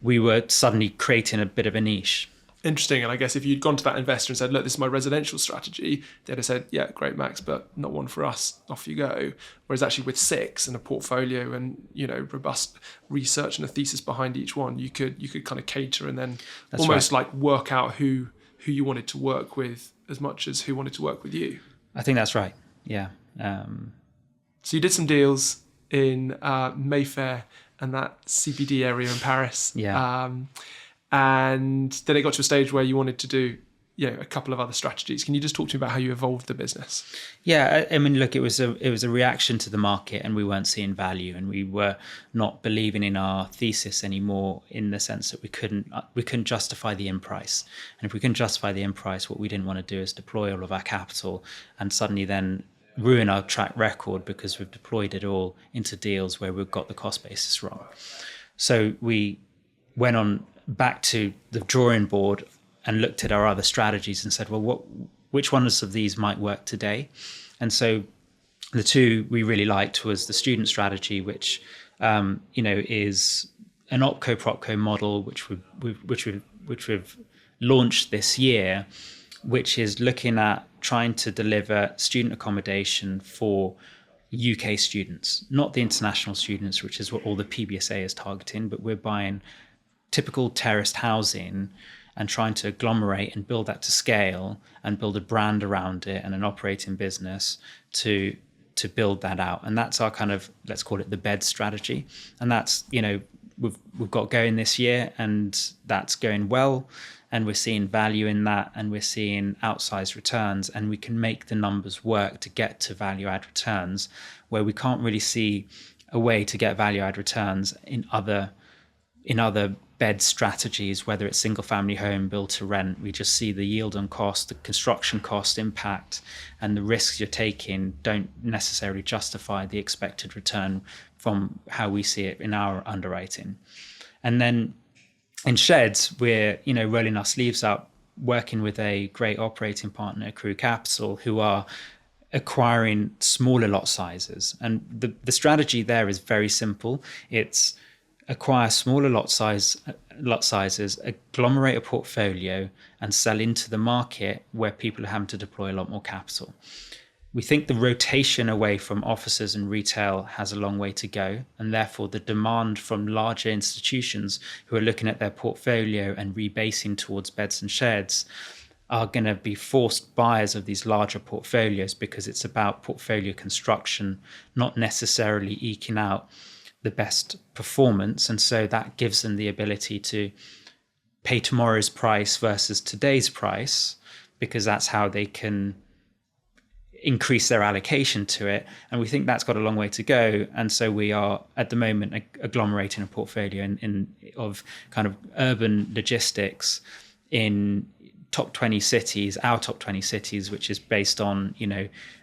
A: we were suddenly creating a bit of a niche.
B: Interesting. And I guess if you'd gone to that investor and said, look, this is my residential strategy, they'd have said, yeah, great, Max, but not one for us. Off you go. Whereas actually with 6 and a portfolio and, robust research and a thesis behind each one, you could kind of cater and then almost like work out who you wanted to work with as much as who wanted to work with you.
A: I think that's right. Yeah.
B: So you did some deals in Mayfair and that CBD area in Paris.
A: Yeah.
B: And then it got to a stage where you wanted to do, a couple of other strategies. Can you just talk to me about how you evolved the business?
A: Yeah, I mean, look, it was a reaction to the market, and we weren't seeing value, and we were not believing in our thesis anymore, in the sense that we couldn't justify the in price. And if we couldn't justify the in price, what we didn't want to do is deploy all of our capital and suddenly then ruin our track record because we've deployed it all into deals where we've got the cost basis wrong. So we went on back to the drawing board and looked at our other strategies and said, well, which ones of these might work today? And so the 2 we really liked was the student strategy, which is an opco-propco model, which we've launched this year, which is looking at trying to deliver student accommodation for UK students, not the international students, which is what all the PBSA is targeting, but we're buying typical terraced housing and trying to agglomerate and build that to scale and build a brand around it and an operating business to build that out. And that's our kind of, let's call it the bed strategy. And that's, we've got going this year, and that's going well. And we're seeing value in that, and we're seeing outsized returns, and we can make the numbers work to get to value add returns where we can't really see a way to get value add returns in other bed strategies, whether it's single family home, build to rent. We just see the yield on cost, the construction cost impact, and the risks you're taking don't necessarily justify the expected return from how we see it in our underwriting. And then in sheds, we're rolling our sleeves up, working with a great operating partner, Colliers Capital, who are acquiring smaller lot sizes. And the strategy there is very simple. It's acquire smaller lot sizes, agglomerate a portfolio, and sell into the market where people are having to deploy a lot more capital. We think the rotation away from offices and retail has a long way to go, and therefore the demand from larger institutions who are looking at their portfolio and rebasing towards beds and sheds are going to be forced buyers of these larger portfolios, because it's about portfolio construction, not necessarily eking out the best performance. And so that gives them the ability to pay tomorrow's price versus today's price, because that's how they can increase their allocation to it. And we think that's got a long way to go. And so we are at the moment agglomerating a portfolio of kind of urban logistics in top 20 cities, our top 20 cities, which is based on,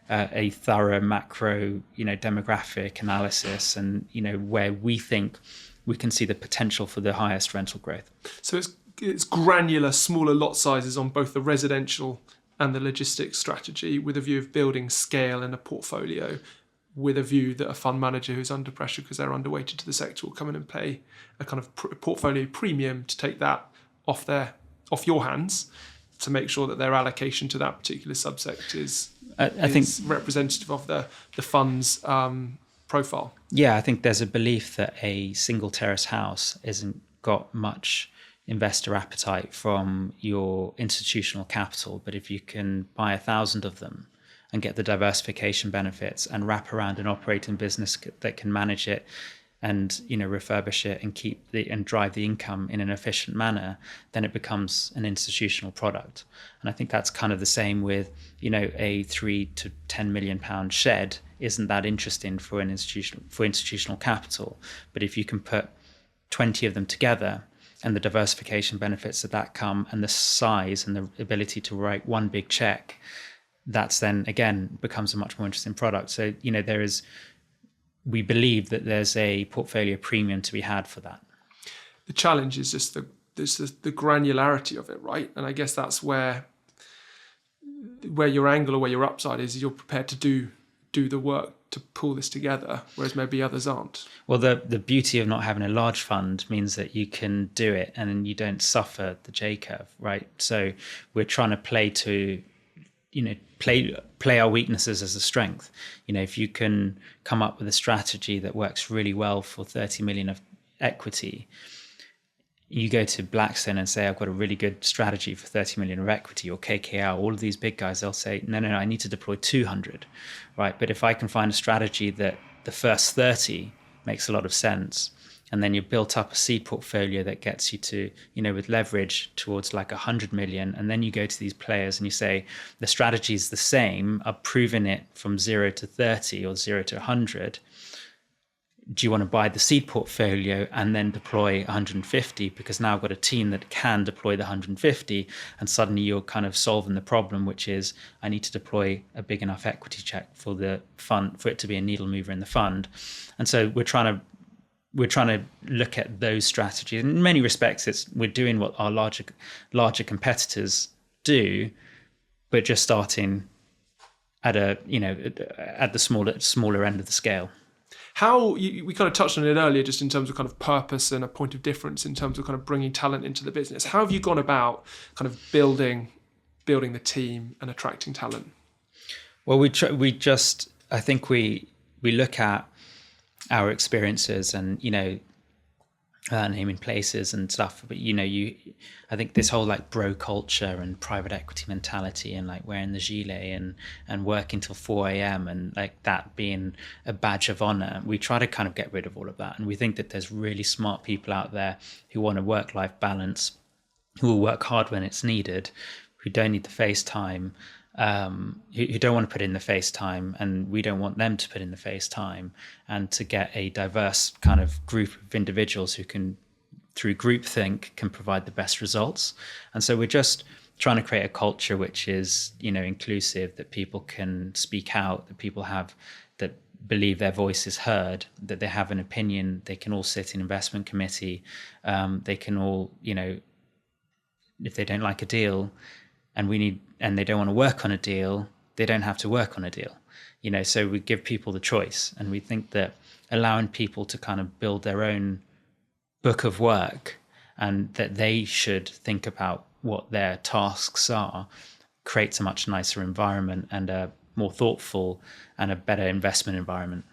A: a thorough macro, demographic analysis, and, where we think we can see the potential for the highest rental growth.
B: So it's granular, smaller lot sizes on both the residential and the logistics strategy, with a view of building scale and a portfolio with a view that a fund manager who's under pressure because they're underweighted to the sector will come in and pay a kind of portfolio premium to take that off your hands, to make sure that their allocation to that particular subsect is representative of the fund's profile.
A: Yeah, I think there's a belief that a single terrace house isn't got much investor appetite from your institutional capital, but if you can buy 1,000 of them and get the diversification benefits and wrap around an operating business that can manage it and refurbish it and drive the income in an efficient manner, then it becomes an institutional product. And I think that's kind of the same with a 3 to 10 million pound shed isn't that interesting for institutional capital, but if you can put 20 of them together and the diversification benefits that come and the size and the ability to write one big check, that's then again becomes a much more interesting product. So we believe that there's a portfolio premium to be had for that.
B: The challenge is just the granularity of it, right? And I guess that's where your angle or where your upside is you're prepared to do the work to pull this together, whereas maybe others aren't.
A: Well, the beauty of not having a large fund means that you can do it and you don't suffer the J curve, right? So we're trying to play our weaknesses as a strength. If you can come up with a strategy that works really well for 30 million of equity, you go to Blackstone and say, I've got a really good strategy for 30 million of equity, or KKR, all of these big guys, they'll say, no, I need to deploy 200, right? But if I can find a strategy that the first 30 makes a lot of sense, and then you built up a seed portfolio that gets you to, with leverage towards like 100 million. And then you go to these players and you say, the strategy is the same. I've proven it from 0 to 30 or 0 to 100. Do you want to buy the seed portfolio and then deploy 150? Because now I've got a team that can deploy the 150, and suddenly you're kind of solving the problem, which is I need to deploy a big enough equity check for the fund, for it to be a needle mover in the fund. And so we're trying to look at those strategies. In many respects, we're doing what our larger competitors do, but just starting at the smaller end of the scale.
B: We kind of touched on it earlier, just in terms of kind of purpose and a point of difference in terms of kind of bringing talent into the business. How have you gone about kind of building the team and attracting talent?
A: Well, I think we look at our experiences and naming places and stuff, but I think this whole like bro culture and private equity mentality and like wearing the gilet and working till 4 a.m. and like that being a badge of honor, we try to kind of get rid of all of that. And we think that there's really smart people out there who want a work-life balance, who will work hard when it's needed, who don't need the face time, who don't want to put in the face time, and we don't want them to put in the face time, and to get a diverse kind of group of individuals who can, through groupthink, can provide the best results. And so we're just trying to create a culture which is, inclusive, that people can speak out, that believe their voice is heard, that they have an opinion, they can all sit in investment committee, they can all, if they don't like a deal, and they don't want to work on a deal, they don't have to work on a deal. So we give people the choice, and we think that allowing people to kind of build their own book of work and that they should think about what their tasks are creates a much nicer environment and a more thoughtful and a better investment environment.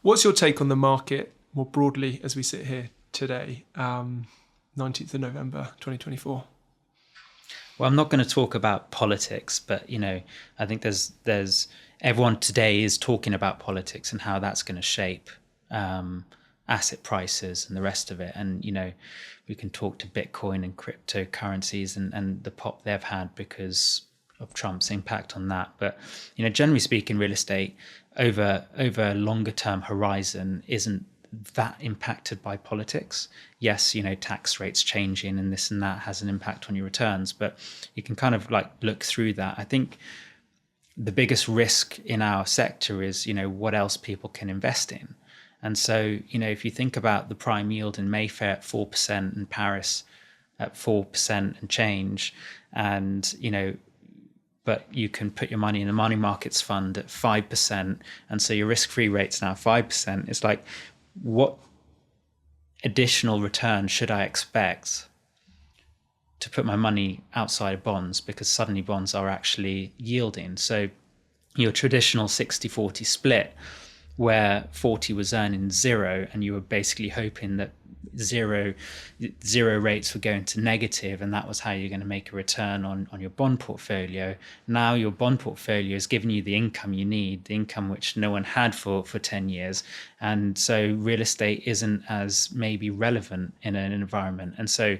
B: What's your take on the market more broadly as we sit here today, 19th of November 2024?
A: Well, I'm not going to talk about politics, but I think there's everyone today is talking about politics and how that's going to shape asset prices and the rest of it. And we can talk to Bitcoin and cryptocurrencies and the pop they've had because of Trump's impact on that. But generally speaking, real estate over a longer term horizon isn't that impacted by politics. Yes, tax rates changing and this and that has an impact on your returns, but you can kind of like look through that. I think the biggest risk in our sector is, what else people can invest in. And so, if you think about the prime yield in Mayfair at 4% and Paris at 4% and change, and, but you can put your money in a money markets fund at 5%. And so your risk-free rate's now 5%. It's like, what additional return should I expect to put my money outside of bonds, because suddenly bonds are actually yielding? So your traditional 60-40 split, where 40 was earning zero, and you were basically hoping that zero rates would go into negative, and that was how you're going to make a return on your bond portfolio. Now your bond portfolio is giving you the income you need, the income which no one had for 10 years. And so real estate isn't as maybe relevant in an environment. And so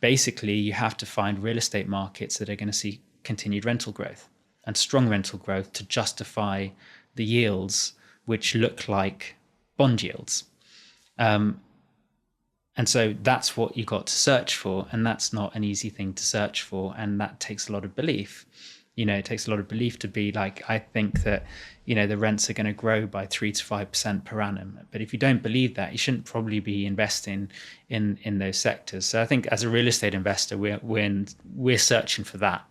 A: basically you have to find real estate markets that are going to see continued rental growth and strong rental growth to justify the yields which look like bond yields. And so that's what you got to search for. And that's not an easy thing to search for. And that takes a lot of belief. It takes a lot of belief to be like, I think that, the rents are going to grow by 3 to 5% per annum. But if you don't believe that, you shouldn't probably be investing in those sectors. So I think as a real estate investor, we're searching for that.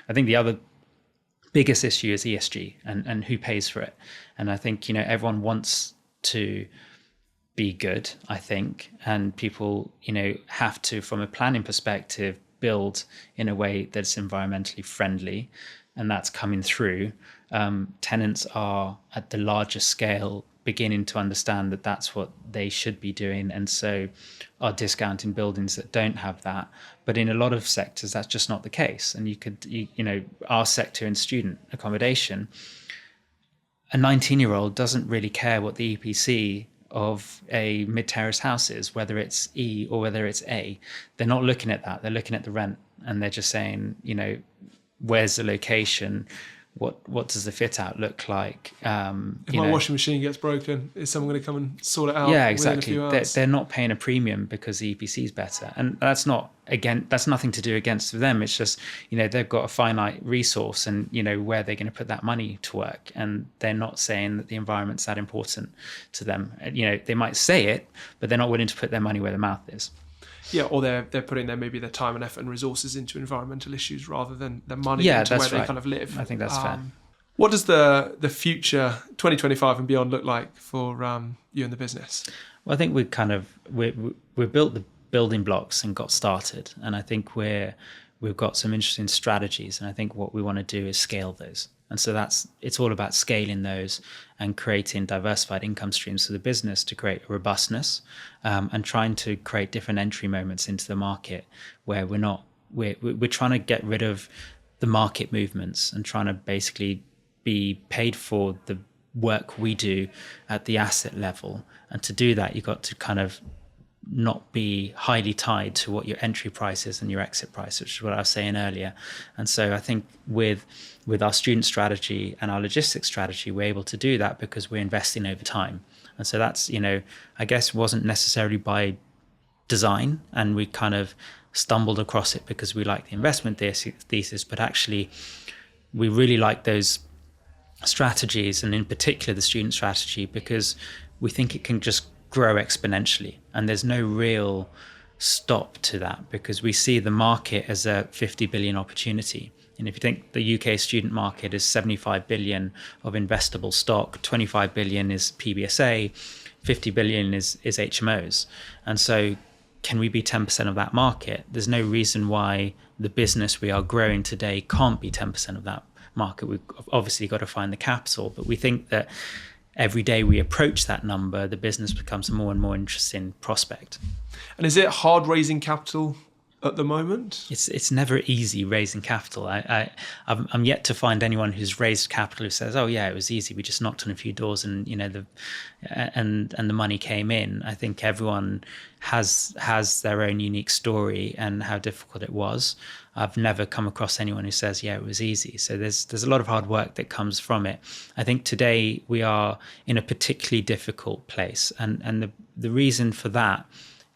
A: I think the other biggest issue is ESG and who pays for it. And I think, everyone wants to be good, I think, and people, have to, from a planning perspective, build in a way that's environmentally friendly, and that's coming through. Tenants are at the larger scale beginning to understand that that's what they should be doing, and so are discounting buildings that don't have that. But in a lot of sectors, that's just not the case. And our sector in student accommodation, a 19-year-old doesn't really care what the EPC of a mid-terrace house is, whether it's E or whether it's A. They're not looking at that. They're looking at the rent, and they're just saying, where's the location? What does the fit out look like?
B: If my washing machine gets broken, is someone going to come and sort it out?
A: Yeah, exactly.
B: Within a few hours?
A: They're not paying a premium because the EPC is better, and that's nothing to do against them. It's just they've got a finite resource, and where they're going to put that money to work, and they're not saying that the environment's that important to them. They might say it, but they're not willing to put their money where their mouth is.
B: Yeah, or they're putting maybe their time and effort and resources into environmental issues rather than their money into where they kind of live.
A: I think that's fair.
B: What does the future 2025 and beyond look like for you and the business?
A: Well, I think we built the building blocks and got started, and I think we've got some interesting strategies, and I think what we want to do is scale those. And so it's all about scaling those and creating diversified income streams for the business to create robustness, and trying to create different entry moments into the market where we're trying to get rid of the market movements and trying to basically be paid for the work we do at the asset level. And to do that, you've got to kind of not be highly tied to what your entry price is and your exit price, which is what I was saying earlier. And so I think with our student strategy and our logistics strategy, we're able to do that because we're investing over time. And so that's, I guess wasn't necessarily by design, and we kind of stumbled across it because we like the investment thesis, but actually we really like those strategies, and in particular the student strategy, because we think it can just grow exponentially, and there's no real stop to that, because we see the market as a 50 billion opportunity. And if you think the UK student market is 75 billion of investable stock, 25 billion is PBSA, 50 billion is HMOs. And so can we be 10% of that market? There's no reason why the business we are growing today can't be 10% of that market. We've obviously got to find the capital, but we think that every day we approach that number, the business becomes a more and more interesting prospect.
B: And is it hard raising capital at the moment?
A: It's never easy raising capital. I'm yet to find anyone who's raised capital who says, "Oh yeah, it was easy. We just knocked on a few doors and the money came in." I think everyone has their own unique story and how difficult it was. I've never come across anyone who says, "Yeah, it was easy." So there's a lot of hard work that comes from it. I think today we are in a particularly difficult place, and the reason for that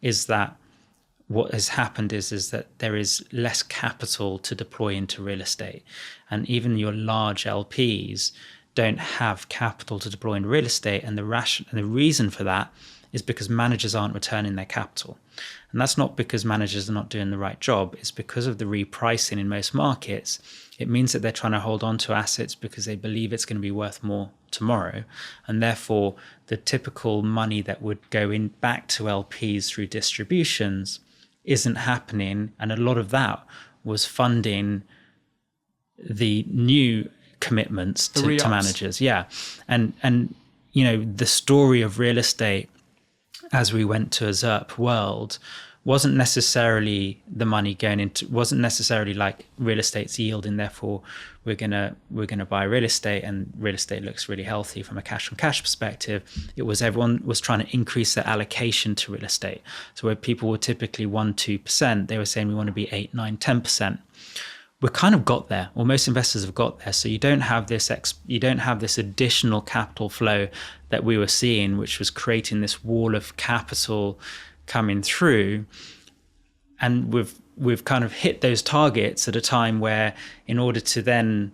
A: is that what has happened is that there is less capital to deploy into real estate, and even your large LPs don't have capital to deploy in real estate. And the reason for that is because managers aren't returning their capital. And that's not because managers are not doing the right job. It's because of the repricing in most markets. It means that they're trying to hold on to assets because they believe it's going to be worth more tomorrow. And therefore, the typical money that would go in back to LPs through distributions isn't happening. And a lot of that was funding the new commitments to managers. Yeah. And the story of real estate as we went to a ZERP world wasn't necessarily the money going into, wasn't necessarily like real estate's yield, and therefore we're gonna buy real estate, and real estate looks really healthy from a cash on cash perspective. It was everyone was trying to increase their allocation to real estate. So where people were typically 1-2%, they were saying we want to be 8, 9, 10%. We kind of got there, or most investors have got there. So you don't have this additional capital flow that we were seeing, which was creating this wall of capital coming through. And we've kind of hit those targets at a time where, in order to then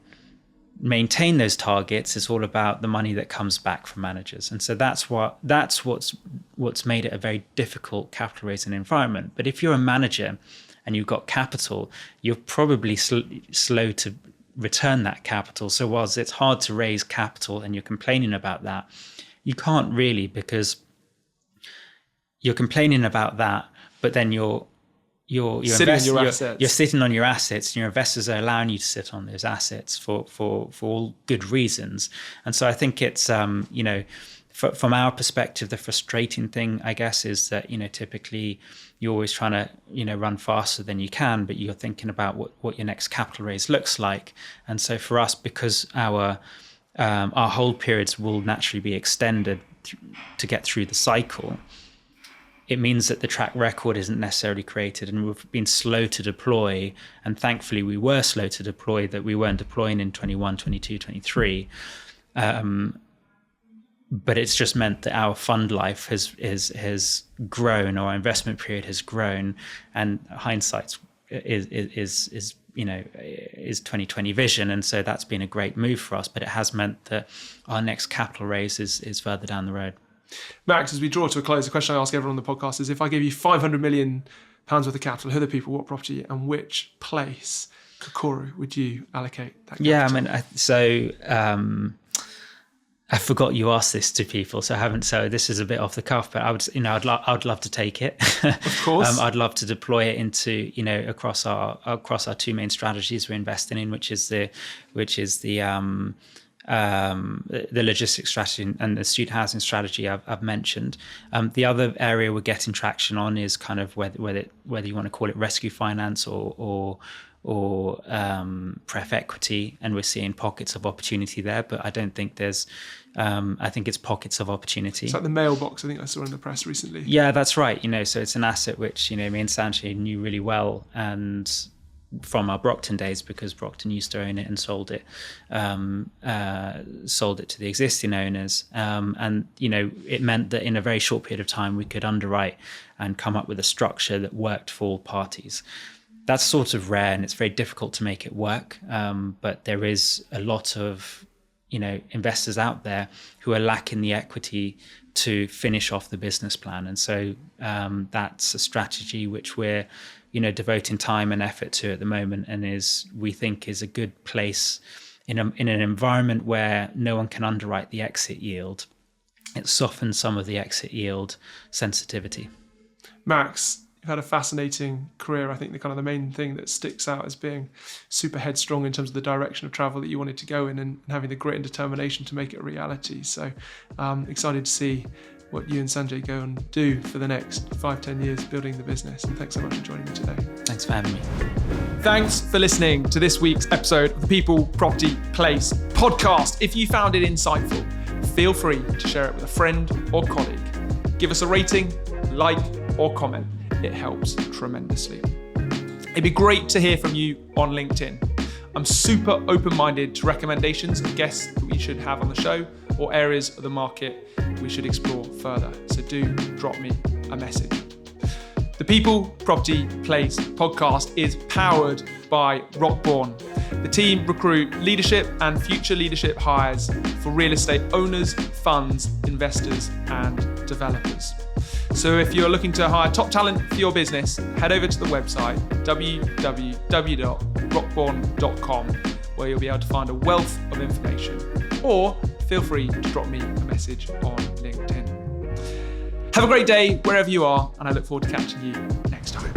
A: maintain those targets, it's all about the money that comes back from managers. And so that's what's made it a very difficult capital raising environment. But if you're a manager and you've got capital, you're probably slow to return that capital. So whilst it's hard to raise capital and you're complaining about that, you can't really, because you're complaining about that, but then you're sitting on your assets, and your investors are allowing you to sit on those assets for all good reasons. And so I think it's from our perspective, the frustrating thing, I guess, is that typically you're always trying to run faster than you can, but you're thinking about what your next capital raise looks like. And so for us, because our hold periods will naturally be extended to get through the cycle, it means that the track record isn't necessarily created, and we've been slow to deploy. And thankfully we were slow to deploy, that we weren't deploying in 21, 22, 23. But it's just meant that our fund life has grown, or our investment period has grown, and hindsight is 2020 vision. And so that's been a great move for us, but it has meant that our next capital raise is further down the road.
B: Max, as we draw to a close, the question I ask everyone on the podcast is, if I gave you £500 million worth of capital, who are the people, what property, and which place, Tokoro, would you allocate that capital?
A: Yeah, I forgot you asked this to people, so I haven't. So this is a bit off the cuff, but I'd love to take it.
B: Of course,
A: I'd love to deploy it into across our two main strategies we're investing in, which is the logistics strategy and the student housing strategy I've mentioned. The other area we're getting traction on is kind of whether you want to call it rescue finance or pref equity, and we're seeing pockets of opportunity there, but I don't think there's I think it's pockets of opportunity.
B: It's like the mailbox I think I saw in the press recently.
A: Yeah, that's right. So it's an asset which me and Sanjay knew really well, and from our Brockton days, because Brockton used to own it and sold it to the existing owners, and it meant that in a very short period of time we could underwrite and come up with a structure that worked for all parties. That's sort of rare, and it's very difficult to make it work. But there is a lot of, investors out there who are lacking the equity to finish off the business plan. And so that's a strategy which we're, devoting time and effort to at the moment, and we think is a good place in an environment where no one can underwrite the exit yield. It softens some of the exit yield sensitivity.
B: Max, you've had a fascinating career. I think the main thing that sticks out as being super headstrong in terms of the direction of travel that you wanted to go in, and having the grit and determination to make it a reality. So excited to see what you and Sanjay go and do for the next 5-10 years building the business. And thanks so much for joining me today.
A: Thanks for having me.
B: Thanks for listening to this week's episode of the People, Property, Place podcast. If you found it insightful, feel free to share it with a friend or colleague. Give us a rating, like, or comment. It helps tremendously. It'd be great to hear from you on LinkedIn. I'm super open-minded to recommendations of guests that we should have on the show, or areas of the market we should explore further. So do drop me a message. The People, Property, Place podcast is powered by Rockborn. The team recruit leadership and future leadership hires for real estate owners, funds, investors, and developers. So if you're looking to hire top talent for your business, head over to the website www.brockborn.com, where you'll be able to find a wealth of information, or feel free to drop me a message on LinkedIn. Have a great day wherever you are, and I look forward to catching you next time.